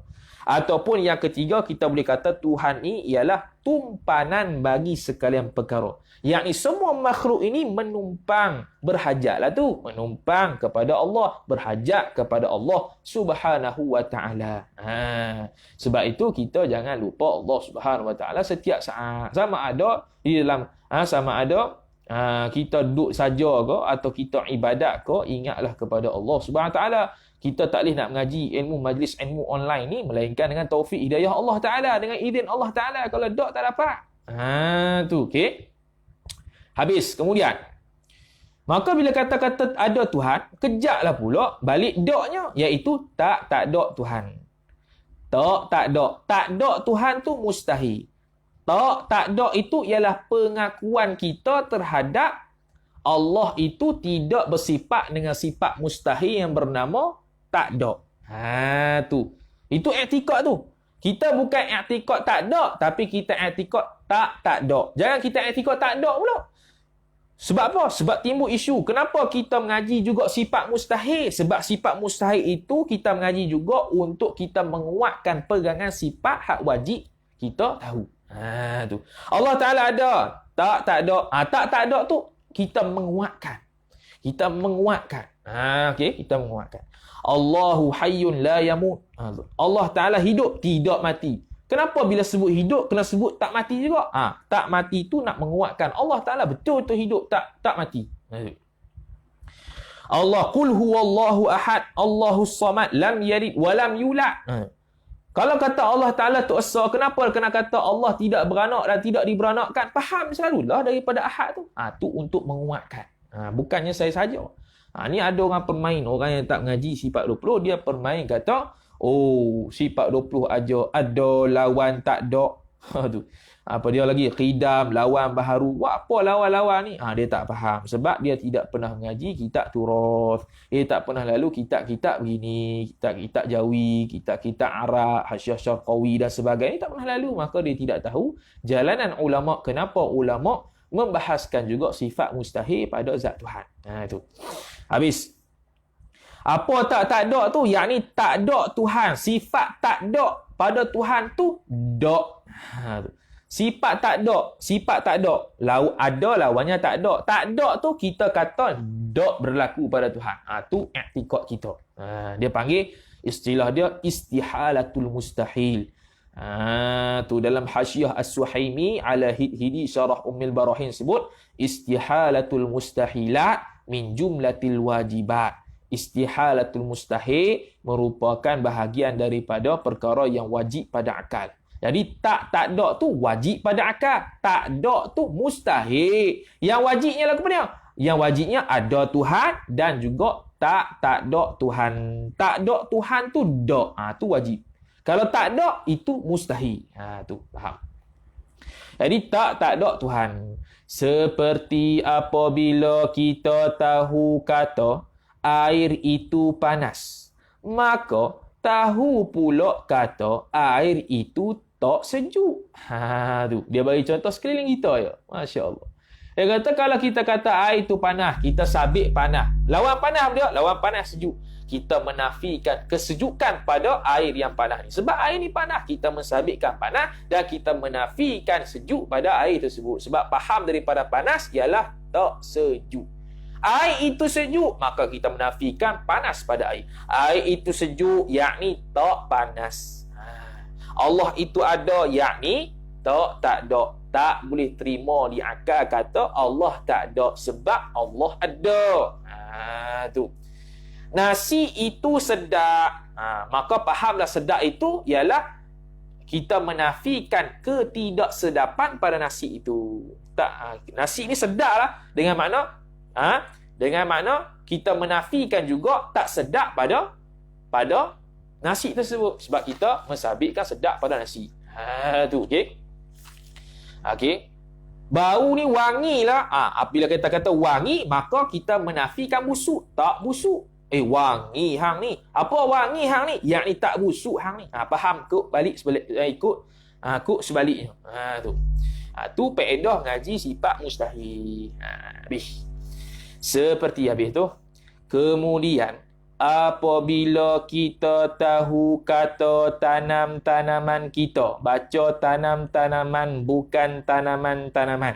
Ataupun yang ketiga, kita boleh kata Tuhan ni ialah tumpanan bagi sekalian perkara. Yakni semua makhluk ini menumpang, berhajatlah tu, menumpang kepada Allah, berhajat kepada Allah Subhanahu wa taala. Sebab itu kita jangan lupa Allah Subhanahu wa taala setiap saat. Sama ada di dalam kita duduk saja ke atau kita ibadat ke, ingatlah kepada Allah Subhanahu wa taala. Kita tak boleh nak mengaji ilmu majlis ilmu online ni melainkan dengan taufik hidayah Allah Taala, dengan izin Allah Taala. Kalau tak dapat. Tu okey. Habis kemudian. Maka bila kata-kata ada Tuhan, kejaklah pula balik doknya, iaitu tak ada Tuhan. Tak ada Tuhan tu mustahil. Tak ada itu ialah pengakuan kita terhadap Allah itu tidak bersifat dengan sifat mustahil yang bernama tak ada. Tu. Itu i'tikad tu. Kita bukan i'tikad tak ada, tapi kita i'tikad tak ada. Jangan kita i'tikad tak ada pula. Sebab apa? Sebab timbul isu. Kenapa kita mengaji juga sifat mustahil? Sebab sifat mustahil itu kita mengaji juga untuk kita menguatkan pegangan sifat hak wajib kita tahu. Tu. Allah Ta'ala ada. Tak ada. Tak ada tu kita menguatkan. Kita menguatkan. Allahu hayyun la yamut. Allah Ta'ala hidup, tidak mati. Kenapa bila sebut hidup, kena sebut tak mati juga? Tak mati tu nak menguatkan Allah Ta'ala betul-betul hidup, tak mati. Allah, qul huwallahu ahad, Allahus samad, lam yalid wa lam yulad. Kalau kata Allah Ta'ala tu esa, kenapa kena kata Allah tidak beranak dan tidak diberanakkan? Faham selalulah daripada ahad tu. Tu untuk menguatkan. Bukannya saya saja. Ni ada orang permain, orang yang tak mengaji sifat 20, dia permain kata, sifat 20 aja ada lawan tak ada. Tu. Apa dia lagi? Qidam, lawan baharu. Apa lawan-lawan ni? Dia tak faham. Sebab dia tidak pernah mengaji kitab Turath. Dia tak pernah lalu kitab-kitab begini, kitab-kitab Jawi, kitab-kitab Arab, Hasyiah Syarqawi dan sebagainya. Tak pernah lalu. Maka dia tidak tahu jalanan ulama'. Kenapa ulama' membahaskan juga sifat mustahil pada zat Tuhan. Itu. Habis. Apa tak ada tu? Yakni tak ada Tuhan. Sifat tak ada pada Tuhan tu dok. Sifat tak ada. Ada lawannya tak ada. Tak ada tu kita kata dok berlaku pada Tuhan. Tu i'tikad kita. Dia panggil istilah dia istihalatul mustahil. Tu dalam Hasyiah As-Suhaimi ala Hidi Syarah Ummil Barahin sebut istihalatul mustahilat min jumlatil wajibat. Istihalatul mustahil merupakan bahagian daripada perkara yang wajib pada akal. Jadi tak ada tu wajib pada akal. Tak ada tu mustahil. Yang wajibnya lah kepada dia. Yang wajibnya ada Tuhan dan juga tak ada Tuhan. Tak ada Tuhan tu dak. Tu wajib. Kalau tak ada itu mustahil. Tu faham. Jadi tak ada Tuhan. Seperti apabila kita tahu kata air itu panas, maka tahu pula kata air itu tak sejuk. Tu. Dia bagi contoh sekeliling kita ya. Masya Allah. Dia kata kalau kita kata air itu panas, kita sabit panas. Lawan panas dia, lawan panas sejuk. Kita menafikan kesejukan pada air yang panas ni. Sebab air ni panas, kita mensabitkan panas dan kita menafikan sejuk pada air tersebut. Sebab faham daripada panas ialah tak sejuk. Air itu sejuk, maka kita menafikan panas pada air. Air itu sejuk, yakni tak panas. Allah itu ada, yakni tak ada. Tak boleh terima di akal kata Allah tak ada sebab Allah ada. Tu. Nasi itu sedap. Maka fahamlah sedap itu ialah kita menafikan ketidaksedapan pada nasi itu. Nasi ini sedap lah. Dengan makna kita menafikan juga tak sedap pada nasi tersebut. Sebab kita mensabitkan sedap pada nasi. Tu, okey. Okey. Bau ni wangi lah. Apabila kita kata wangi, maka kita menafikan busuk. Tak busuk. Wangi hang ni. Apa wangi hang ni? Yang ni tak busuk hang ni. Faham? Ikut sebaliknya. Tu. Tu faedah ngaji sifat mustahil. Habis. Seperti habis tu. Kemudian, apabila kita tahu kata tanam tanaman kita, baca tanam tanaman bukan tanaman-tanaman.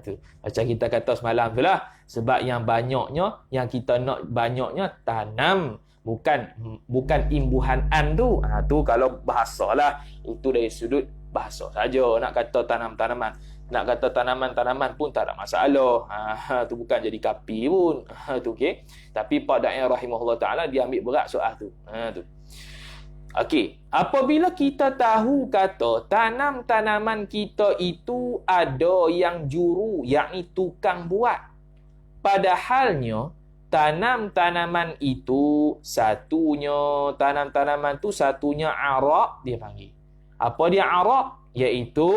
Tu. Macam kita kata semalam tu lah. Sebab yang banyaknya, yang kita nak banyaknya tanam. Bukan imbuhan an tu. Tu kalau bahasa lah. Itu dari sudut bahasa saja. Nak kata tanam-tanaman. Nak kata tanaman-tanaman pun tak ada masalah. Tu bukan jadi kapi pun. Tu okey. Tapi Pak Da'i rahimahullah ta'ala dia ambil berat soal tu. Tu. Okey. Apabila kita tahu kata tanam-tanaman kita itu ada yang juru, yakni tukang buat. Padahalnya tanam-tanaman itu satunya, tanam-tanaman tu satunya arak dia panggil. Apa dia arak? Iaitu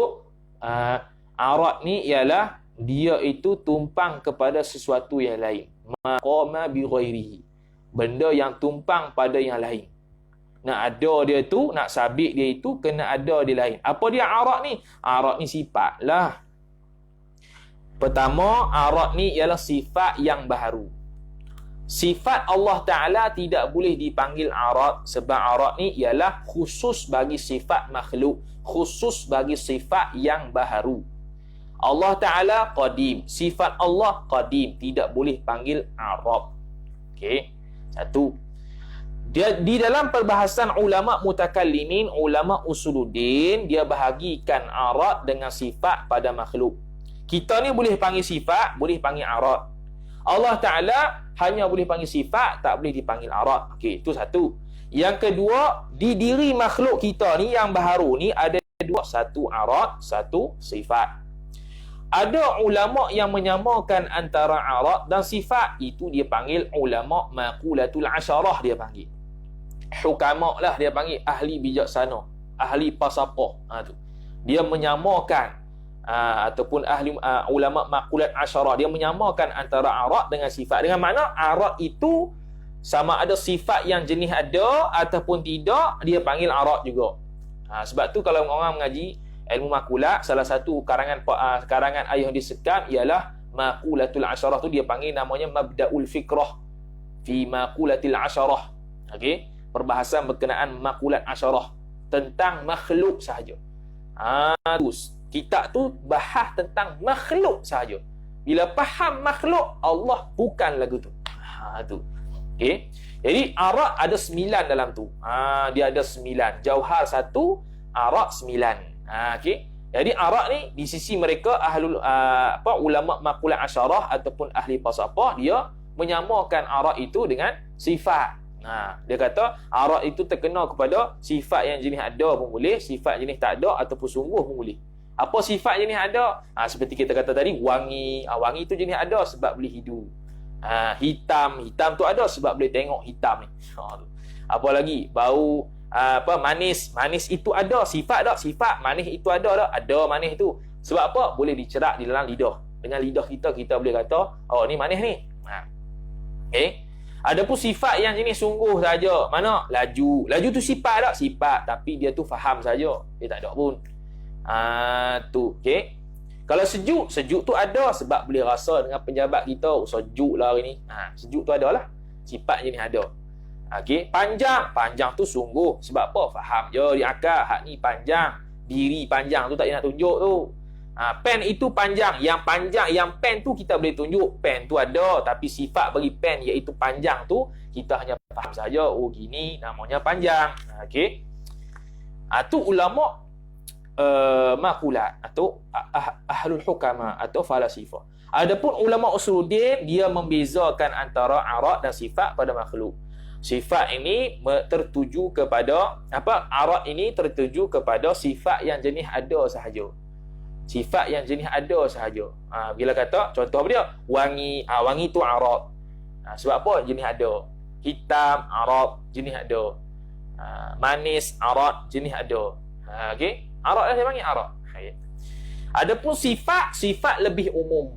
arak ni ialah dia itu tumpang kepada sesuatu yang lain. Maqama bi ghairihi. Benda yang tumpang pada yang lain. Nak ada dia tu, nak sabit dia itu kena ada dia lain. Apa dia arak ni? Arak ni sifat lah. Pertama, arak ni ialah sifat yang baharu. Sifat Allah Ta'ala tidak boleh dipanggil arak sebab arak ni ialah khusus bagi sifat makhluk. Khusus bagi sifat yang baharu. Allah Ta'ala qadim. Sifat Allah qadim. Tidak boleh panggil arak. Okey. Satu. Dia, di dalam perbahasan ulama' mutakallimin, ulama' usuluddin, dia bahagikan arak dengan sifat pada makhluk. Kita ni boleh panggil sifat, boleh panggil arak. Allah Ta'ala hanya boleh panggil sifat, tak boleh dipanggil arak. Okey, itu satu. Yang kedua, di diri makhluk kita ni yang baharu ni ada dua. Satu arak, satu sifat. Ada ulama' yang menyamakan antara arak dan sifat. Itu dia panggil ulama' maqulatul asyarah dia panggil. Hukama' lah dia panggil. Ahli bijaksana. Ahli pasapah. Tu. Dia menyamakan ataupun ahli ulama' maqulat asyarah. Dia menyamakan antara arak dengan sifat. Dengan makna arak itu sama ada sifat yang jenis ada ataupun tidak, dia panggil arak juga. Sebab tu kalau orang mengaji ilmu makulat, salah satu karangan ayah disekam ialah maqulatul asyarah tu dia panggil namanya mabda'ul fikrah fi maqulatil asyarah. Okey, perbahasan berkenaan maqulat asyarah tentang makhluk sahaja. Kitab tu bahas tentang makhluk sahaja. Bila faham makhluk, Allah bukan lagu tu. Tu. Okey. Jadi arak ada 9 dalam tu. Dia ada 9. Jauhar 1, arak 9. Okey. Jadi arak ni di sisi mereka ulama' maqulat asyarah ataupun ahli falsafah, dia menyamakan arak itu dengan sifat. Dia kata arak itu terkena kepada sifat yang jenis ada pun boleh, sifat jenis tak ada ataupun sungguh pun boleh. Apa sifat jenis ada? Seperti kita kata tadi, wangi. Wangi itu jenis ada sebab boleh hidu. Hitam tu ada sebab boleh tengok hitam ni. Apa lagi? Bau manis itu ada sifat tak? Sifat manis itu ada tak? Ada manis tu. Sebab apa? Boleh dicerak di dalam lidah. Dengan lidah kita boleh kata, oh ni manis ni. Ada pun sifat yang jenis sungguh saja. Mana? Laju tu sifat tak? Sifat, tapi dia tu faham saja. Dia tak ada pun. Tu, okey. Kalau sejuk tu ada sebab boleh rasa dengan penjabat kita, sejuk lah hari ni. Sejuk tu ada lah. Sifat jenis ada. Okey, panjang tu sungguh. Sebab apa? Faham je di akal. Hak ni panjang. Diri panjang tu tak nak tunjuk tu. Pen itu panjang. Yang pen tu kita boleh tunjuk. Pen tu ada. Tapi sifat bagi pen iaitu panjang tu, kita hanya faham saja. Oh gini namanya panjang. Okey. Tu ulama' maqulat atau ahlul hukama atau falasifah. Adapun ulama usuluddin, dia membezakan antara arak dan sifat pada makhluk. Sifat ini tertuju kepada arak ini tertuju kepada sifat yang jenis ada sahaja. Sifat yang jenis ada sahaja. Bila kata contoh apa dia? Wangi. Wangi tu arak. Sebab apa? Jenis ada. Hitam arak, jenis ada. Manis arak, jenis ada. Okey. Arak lah saya panggil arak. Adapun sifat lebih umum.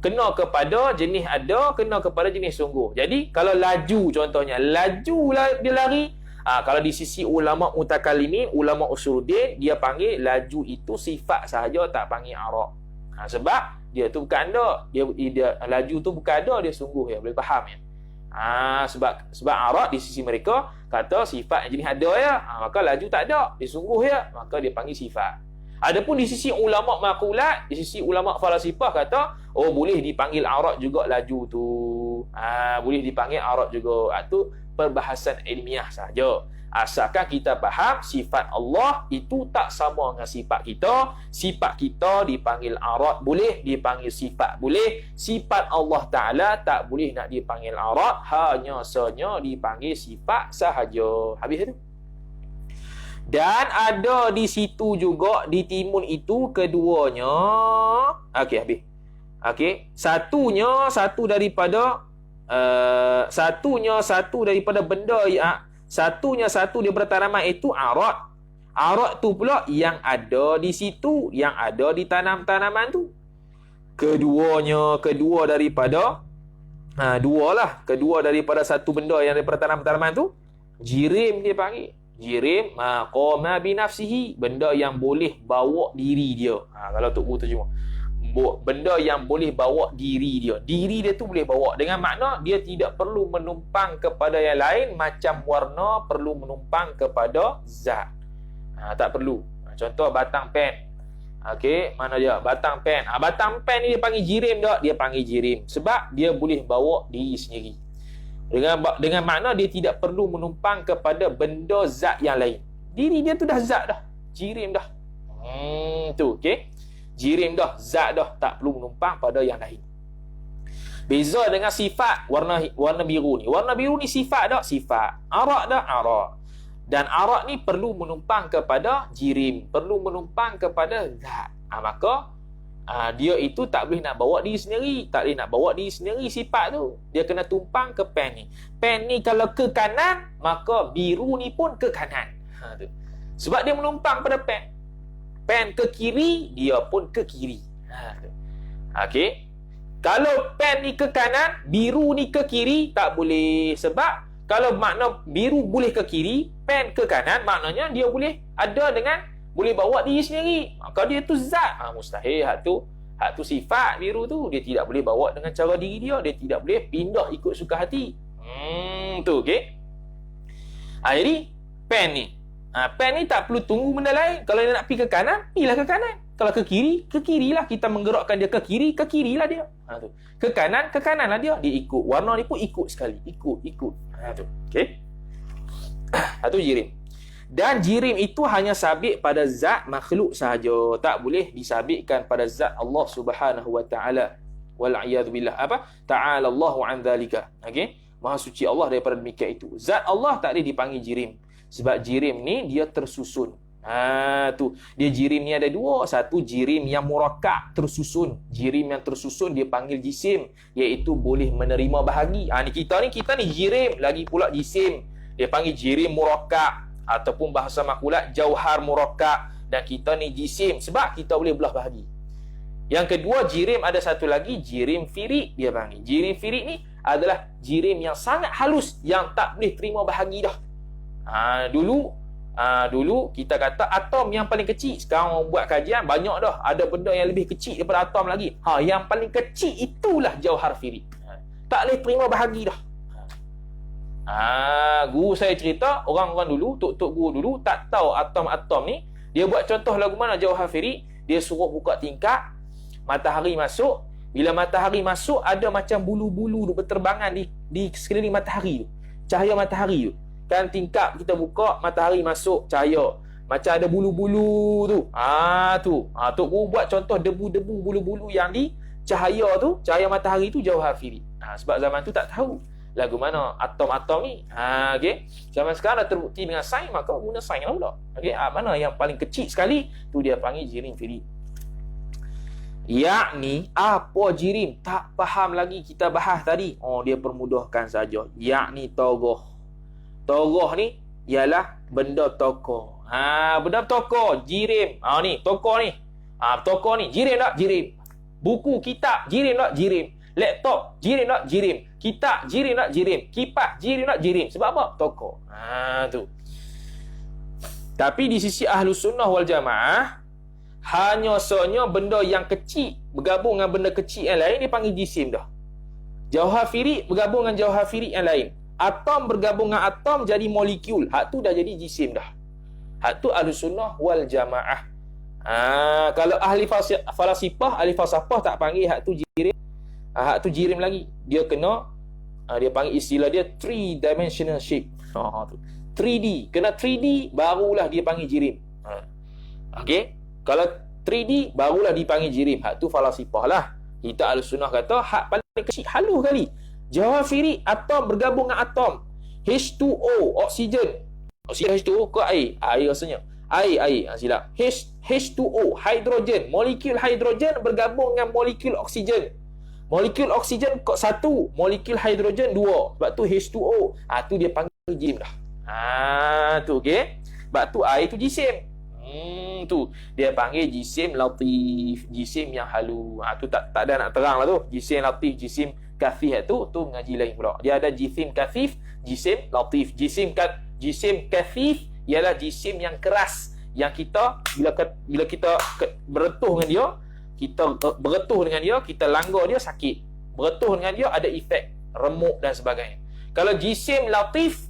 Kena kepada jenis ada, kena kepada jenis sungguh. Jadi kalau laju contohnya, laju lah dia lari, Kalau di sisi ulama mutakallimin, ulama usuluddin, dia panggil laju itu sifat sahaja, tak panggil arak. Sebab dia tu bukan ada. Dia laju tu bukan ada, dia sungguh ya. Boleh faham ya? Sebab arak di sisi mereka kata sifat yang jenis ada ya. Maka laju tak ada, dia sungguh ya. Maka dia panggil sifat. Adapun di sisi ulama maqulat, di sisi ulama falasifah kata, oh boleh dipanggil arak juga laju tu. Boleh dipanggil arak juga. Itu perbahasan ilmiah saja. Asalkan kita faham sifat Allah itu tak sama dengan sifat kita. Sifat kita dipanggil arak boleh, dipanggil sifat boleh. Sifat Allah Ta'ala tak boleh nak dipanggil arak, hanya sahaja dipanggil sifat sahaja. Habis itu. Dan ada di situ juga, di timun itu keduanya. Okey, habis. Okey, satu daripada benda ya. Satu daripada tanaman itu arak. Arak tu pula yang ada di situ, yang ada di tanaman tu. Kedua daripada satu benda yang daripada tanaman tu, jirim dia panggil. Jirim qama bi nafsihi, benda yang boleh bawa diri dia. Kalau Tok Guru terjemah, benda yang boleh bawa diri dia. Diri dia tu boleh bawa, dengan makna dia tidak perlu menumpang kepada yang lain, macam warna perlu menumpang kepada zat. Tak perlu. Contoh batang pen. Okey, mana dia? Batang pen. Batang pen ni dia panggil jirim tak? Dia panggil jirim sebab dia boleh bawa diri sendiri. Dengan makna dia tidak perlu menumpang kepada benda zat yang lain. Diri dia tu dah zat dah. Jirim dah. Tu, okey. Jirim dah, zat dah, tak perlu menumpang pada yang lain. Beza dengan sifat warna biru ni. Warna biru ni sifat tak? Sifat. Arak tak? Arak. Dan arak ni perlu menumpang kepada jirim, perlu menumpang kepada zat. Maka dia itu tak boleh nak bawa diri sendiri, tak boleh nak bawa diri sendiri sifat tu. Dia kena tumpang ke pen ni. Pen ni kalau ke kanan, maka biru ni pun ke kanan. Tu. Sebab dia menumpang pada pen. Pen ke kiri, dia pun ke kiri. Okey. Kalau pen ni ke kanan, biru ni ke kiri, tak boleh. Sebab kalau makna biru boleh ke kiri, pen ke kanan, maknanya dia boleh ada dengan, boleh bawa diri sendiri. Maka dia tu zat. Mustahil. Hak tu sifat biru tu. Dia tidak boleh bawa dengan cara diri dia. Dia tidak boleh pindah ikut suka hati. Tu, okey. Jadi, pen ni. Pen ni tak perlu tunggu benda lain. Kalau dia nak pergi ke kanan, pergilah ke kanan. Kalau ke kirilah. Kita menggerakkan dia ke kirilah dia. Tu. Ke kanan lah dia. Dia ikut. Warna ni pun ikut sekali. Ikut. Tu. Okey. Itu jirim. Dan jirim itu hanya sabit pada zat makhluk sahaja. Tak boleh disabitkan pada zat Allah Subhanahu wa taala. Wal-'iyadzu billah. Ta'ala Allahu 'an dzalika. Okey. Maha suci Allah daripada demikian itu. Zat Allah tak boleh dipanggil jirim. Sebab jirim ni dia tersusun. Tu. Dia jirim ni ada dua. Satu jirim yang murakkab, tersusun. Jirim yang tersusun dia panggil jisim, iaitu boleh menerima bahagi. Kita ni jirim, lagi pula jisim. Dia panggil jirim murakkab, ataupun bahasa makulat jauhar murakkab. Dan kita ni jisim sebab kita boleh belah bahagi. Yang kedua, jirim ada satu lagi, jirim firik dia panggil. Jirim firik ni adalah jirim yang sangat halus, yang tak boleh terima bahagi dah. Dulu kita kata atom yang paling kecil. Sekarang orang buat kajian banyak dah. Ada benda yang lebih kecil daripada atom lagi. Yang paling kecil itulah jauhar firik. Tak boleh terima bahagi dah. Guru saya cerita, orang-orang dulu, tok guru dulu tak tahu atom-atom ni. Dia buat contoh lagu mana jauhar firik. Dia suruh buka tingkap, matahari masuk. Bila matahari masuk, ada macam bulu-bulu berterbangan di sekeliling matahari tu. Cahaya matahari tu. Kan tingkap kita buka, matahari masuk, cahaya. Macam ada bulu-bulu tu. Tok guru buat contoh debu-debu bulu-bulu yang di cahaya tu, cahaya matahari tu jauhar firik. Sebab zaman tu tak tahu lagu mana atom-atom ni. Okey. Zaman sekarang dah terbukti dengan sains, maka guna sains lah pula. Okey, mana yang paling kecil sekali tu dia panggil jirim firik. Yakni apa jirim? Tak faham lagi kita bahas tadi. Dia permudahkan saja. Yakni togoh. Togoh ni ialah benda tokoh. Benda tokoh, jirim. Ni tokoh ni. Tokoh ni jirim tak? Jirim. Buku kitab jirim tak? Jirim. Laptop jirim tak? Jirim. Kitak, jirim tak? Jirim. Kipas, jirim tak? Jirim. Sebab apa? Toko. Tu. Tapi di sisi Ahlus Sunnah wal Jamaah, hanya sonya benda yang kecil bergabung dengan benda kecil yang lain, dia panggil jisim dah. Jauhar firik bergabung dengan jauhar firik yang lain. Atom bergabung dengan atom jadi molekul. Hak tu dah jadi jisim dah. Hak tu Ahlus Sunnah wal Jamaah. Kalau ahli falasifah, ahli falsafah tak panggil hak tu jirim. Hak tu jirim lagi. Dia kena, dia panggil istilah dia 3-dimensional shape. Tu 3D. Kena 3D barulah dia panggil jirim. Okey. Kalau 3D barulah dipanggil jirim. Hak tu falasifah lah. Kita Ahlus Sunnah kata hak paling kecil halus kali. Jauhar firik, atom bergabung dengan atom. H2O, oksigen. Oksigen H2O ke air? Air rasanya. Air. Silap. H2O, hidrogen. Molekul hidrogen bergabung dengan molekul oksigen. Molekul oksigen kok satu, molekul hidrogen dua. Sebab tu H2O. Tu dia panggil jisim dah. Tu okey. Sebab tu air tu jisim. Tu dia panggil jisim latif, jisim yang halu. Tu tak ada nak terang lah tu. Jisim latif, jisim kafif tu mengaji lain pula. Dia ada jisim kafif, jisim latif. Jisim kafif ialah jisim yang keras, yang kita bila kita beretuh dengan dia, kita langgar dia sakit. Beretuh dengan dia ada efek remuk dan sebagainya. Kalau jisim latif,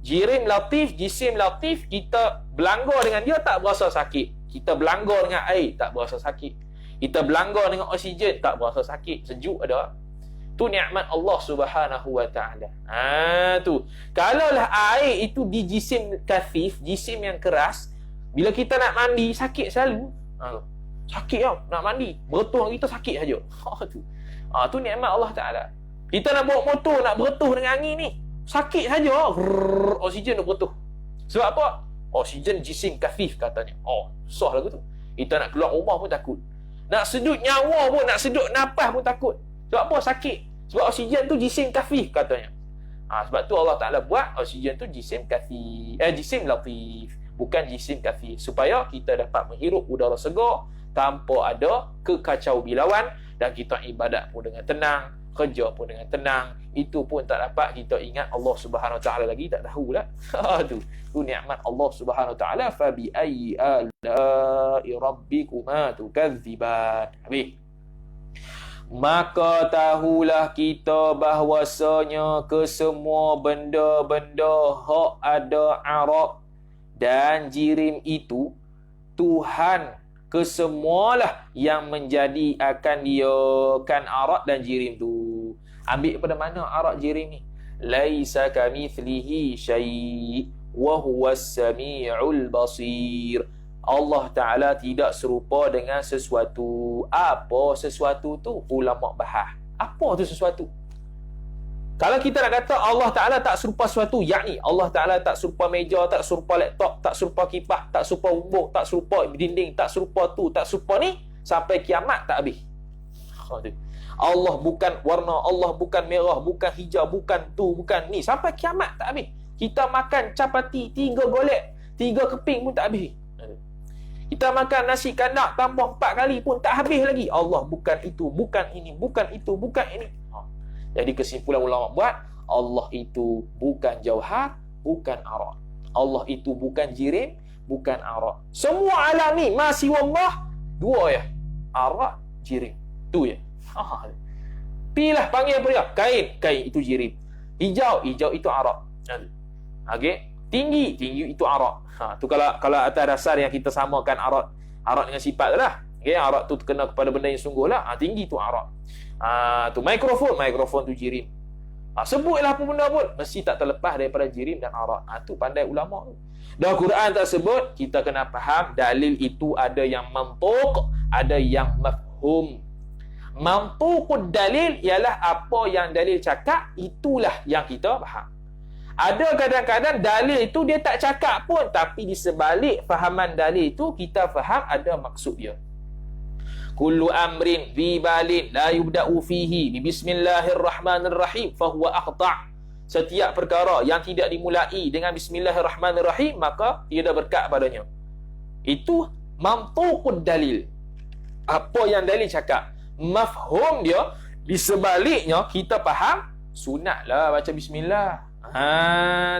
jisim latif, kita berlanggar dengan dia tak berasa sakit. Kita berlanggar dengan air tak berasa sakit. Kita berlanggar dengan oksigen tak berasa sakit. Sejuk ada. Tu nikmat Allah Subhanahu wa taala. Tu. Kalaulah air itu di jisim kafif, jisim yang keras, bila kita nak mandi sakit selalu. Sakit tau nak mandi. Beretuh kita sakit saja. Tu nikmat Allah taala. Kita nak bawa motor nak beretuh dengan angin ni, sakit saja. Oksigen nak beretuh. Sebab apa? Oksigen jisim kafif katanya. Susah lagu tu. Kita nak keluar rumah pun takut. Nak sedut nyawa pun, nak sedut nafas pun takut. Sebab apa? Sakit. Sebab oksigen tu jisim kafif katanya. Sebab tu Allah Ta'ala buat oksigen tu jisim kafif. Jisim latif. Bukan jisim kafif. Supaya kita dapat menghirup udara segar tanpa ada kekacau bilauan. Dan kita ibadat pun dengan tenang, kerja pun dengan tenang. Itu pun tak dapat kita ingat Allah Subhanahu Wa Ta'ala lagi, tak tahu lah. Tu nikmat Allah Subhanahu Wa Ta'ala. Fabi ayyi ala'i rabbikuma tukadziban. Habis. Maka tahulah kita bahwasanya kesemua benda-benda hak ada arak dan jirim itu Tuhan kesemualah yang menjadi akan dia kan arak dan jirim tu. Ambil pada mana arak jirim ni? Laisa kamithlihi syai' wa huwas sami'ul basir. Allah Ta'ala tidak serupa dengan sesuatu. Apa sesuatu tu? Ulama bahas. Apa tu sesuatu? Kalau kita nak kata Allah Ta'ala tak serupa sesuatu, yakni Allah Ta'ala tak serupa meja, tak serupa laptop, tak serupa kipas, tak serupa bumbung, tak serupa dinding, tak serupa tu, tak serupa ni, sampai kiamat tak habis. Allah bukan warna, Allah bukan merah, bukan hijau, bukan tu, bukan ni, sampai kiamat tak habis. Kita makan capati 3 golek, 3 keping pun tak habis. Kita makan nasi kandak tambah 4 kali pun tak habis lagi. Allah bukan itu, bukan ini, bukan itu, bukan ini. Jadi kesimpulan ulama buat, Allah itu bukan jauhar, bukan arak. Allah itu bukan jirim, bukan arak. Semua alam ni masih wallah dua ya. Arak, jirim. Tu ya. Pilah panggil apa dia? Kain itu jirim. Hijau itu arak. Okey. Tinggi itu arak. Tu kalau atas dasar yang kita samakan arak dengan sifat lah. Okay, arak tu kena kepada benda yang sungguh lah. Tinggi tu arak. Tu mikrofon tu jirim. Sebutlah apa benda pun mesti tak terlepas daripada jirim dan arak. Tu pandai ulama tu. Dalam Quran tersebut kita kena faham dalil itu ada yang mantuq, ada yang mafhum. Mantuqud dalil ialah apa yang dalil cakap, itulah yang kita faham. Ada kadang-kadang dalil itu dia tak cakap pun, tapi di sebalik fahaman dalil itu kita faham ada maksud dia. Kullu amrin dhi balin la yubda'u fihi bismillahirrahmanirrahim fahuwa aqta'. Setiap perkara yang tidak dimulai dengan bismillahirrahmanirrahim maka tiada berkat padanya. Itu mantuqud dalil. Apa yang dalil cakap. Mafhum dia di sebaliknya kita faham sunatlah baca bismillah.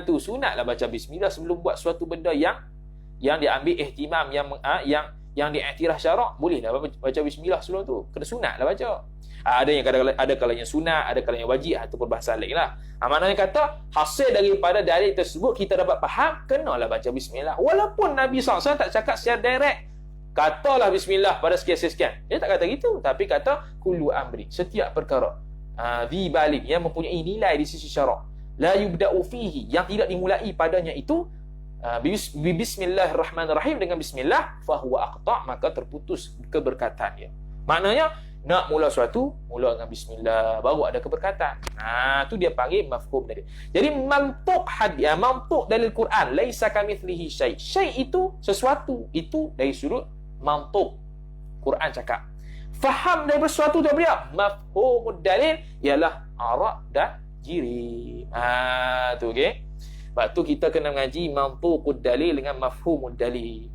Tu sunatlah baca bismillah sebelum buat suatu benda yang diambil ihtimam, yang diiktiraf syarak, bolehlah baca bismillah sebelum tu. Kena sunatlah baca. Ada yang kadang-kadang ada kalanya sunat, ada kalanya wajib ataupun bahasa lain lah. Maknanya kata hasil daripada dalil tersebut kita dapat faham kenalah baca bismillah. Walaupun Nabi SAW tak cakap secara direct, katalah bismillah pada sekian-sekian. Dia tak kata gitu, tapi kata kullu amri, setiap perkara dhi balin yang mempunyai nilai di sisi syarak, la yubda'u fihi, yang tidak dimulai padanya itu bismillahirrahmanirrahim, dengan bismillah, fahuwa aqta', maka terputus keberkatannya. Maknanya nak mula suatu, mula dengan bismillah, baru ada keberkatan. Tu dia panggil mafhum tadi. Jadi mantuq hadis, mantuq dalil Quran, laisa kamitslihi syai'. Syai' itu sesuatu, itu dari sudut mantuq. Quran cakap. Faham daripada sesuatu tu apa dia? Mafhumud dalil ialah arak dan jirim. Tu okey. Sebab tu kita kena mengaji mantuqud dalil dengan mafhumud dalil.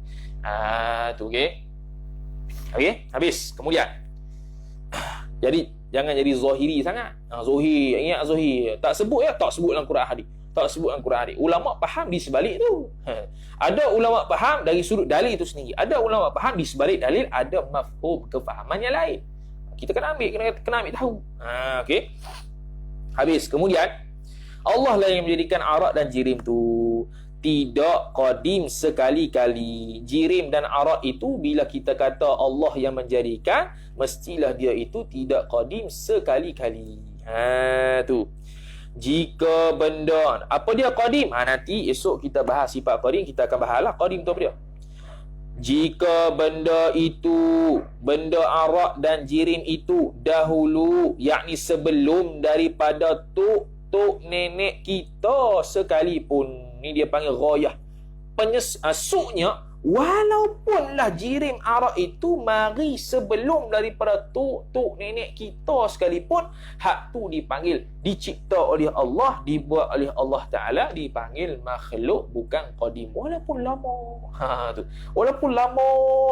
Tu okey. Okey, habis. Kemudian jadi jangan jadi zahiri sangat. Zahir, ingat zahir. Tak sebut dalam Quran hadis. Tak sebut dalam Quran hadis. Ulama faham di sebalik tu. Ada ulama faham dari sudut dalil itu sendiri. Ada ulama faham di sebalik dalil ada mafhum, kefahaman yang lain. Kita kena ambil tahu. Okey. Habis. Kemudian Allah lah yang menjadikan arak dan jirim tu. Tidak qadim sekali-kali. Jirim dan arak itu bila kita kata Allah yang menjadikan, mestilah dia itu tidak qadim sekali-kali. Tu. Jika benda, apa dia qadim? Nanti esok kita bahas sifat qadim, kita akan bahas lah qadim tu apa dia. Jika benda itu, benda arak dan jirim itu dahulu, yakni sebelum daripada tok nenek kita sekalipun. Ni dia panggil ghayah. Suknya, walaupunlah jirim arak itu mari sebelum daripada tok nenek kita sekalipun, hak tu dipanggil, dicipta oleh Allah, dibuat oleh Allah Ta'ala, dipanggil makhluk, bukan qadim. Walaupun lama. Tu. Walaupun lama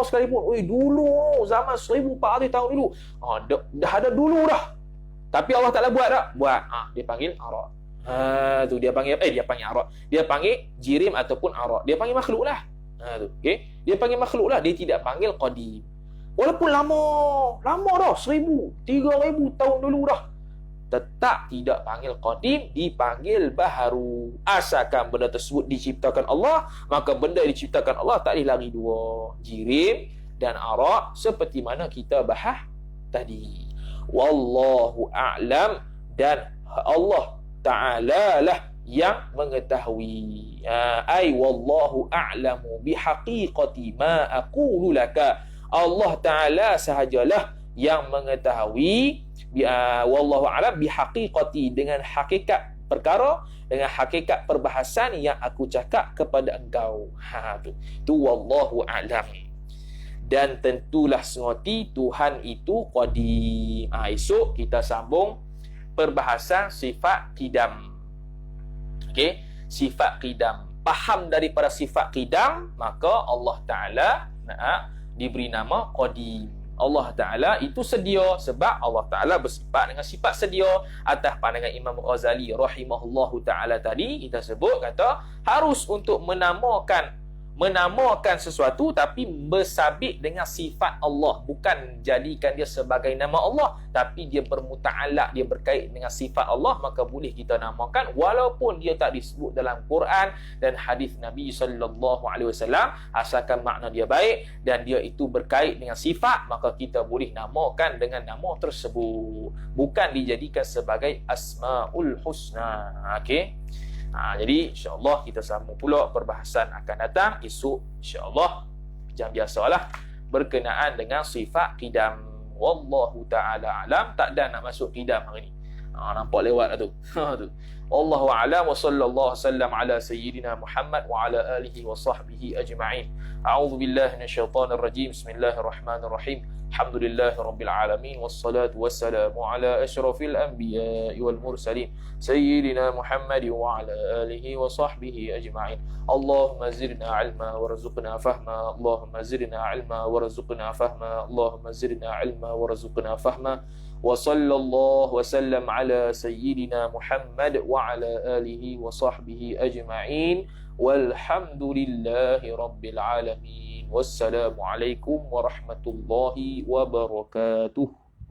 sekalipun. Dulu, zaman 1400 tahun dulu. Dah ada dulu dah. Tapi Allah Ta'ala buat tak? Buat. Dia panggil arak. Tu dia panggil arak. Dia panggil jirim ataupun arak. Dia panggil makhluk lah. Tu. Okay? Dia panggil makhluk lah. Dia tidak panggil qadim. Walaupun lama dah, 1,000, 3,000 tahun dulu dah, tetap tidak panggil qadim, dipanggil baharu. Asalkan benda tersebut diciptakan Allah, maka benda yang diciptakan Allah tak boleh lari dua. Jirim dan arak, seperti mana kita bahas tadi. Wallahu a'lam, dan Allah Ta'ala lah yang mengetahui. Ai wallahu a'lamu bihaqiqati ma aqulu laka. Allah Ta'ala sahajalah yang mengetahui, wallahu a'lam bihaqiqati, dengan hakikat perkara, dengan hakikat perbahasan yang aku cakap kepada engkau. Tu wallahu a'lam. Dan tentulah sengerti Tuhan itu qadim. Esok kita sambung perbahasan sifat qidam. Okey, sifat qidam. Faham daripada sifat qidam, maka Allah Ta'ala diberi nama qadim. Allah Ta'ala itu sedia, sebab Allah Ta'ala bersifat dengan sifat sedia. Atas pandangan Imam Ghazali rahimahullahu ta'ala tadi, kita sebut kata harus untuk menamakan sesuatu tapi bersabit dengan sifat Allah, bukan jadikan dia sebagai nama Allah, tapi dia bermuta'alaq, dia berkait dengan sifat Allah, maka boleh kita namakan walaupun dia tak disebut dalam Quran dan hadis Nabi sallallahu alaihi wasallam, asalkan makna dia baik dan dia itu berkait dengan sifat, maka kita boleh namakan dengan nama tersebut, bukan dijadikan sebagai asmaul husna. Okey. Jadi insyaAllah kita sambung pula perbahasan akan datang esok, insyaAllah jam biasalah, berkenaan dengan sifat qidam. Wallahu ta'ala alam. Tak ada nak masuk qidam hari ni. Nampak lewat lah tu. Wallahu a'lam, wa sallallahu sallam ala sayyidina Muhammad wa ala alihi wa sahbihi ajma'in. A'udzu billahi minasyaitonir rajim. Bismillahirrahmanirrahim. Alhamdulillahi rabbil alamin, wassalatu wassalamu ala asyrafil anbiya'i wal mursalin sayyidina Muhammad wa ala alihi wa sahbihi ajma'in. Allahumma zidna ilma warzuqna fahma. Allahumma zidna ilma warzuqna fahma. Allahumma zidna ilma warzuqna fahma. وصلى الله وسلم على سيدنا محمد وعلى آله وصحبه أجمعين والحمد لله رب العالمين والسلام عليكم ورحمة الله وبركاته.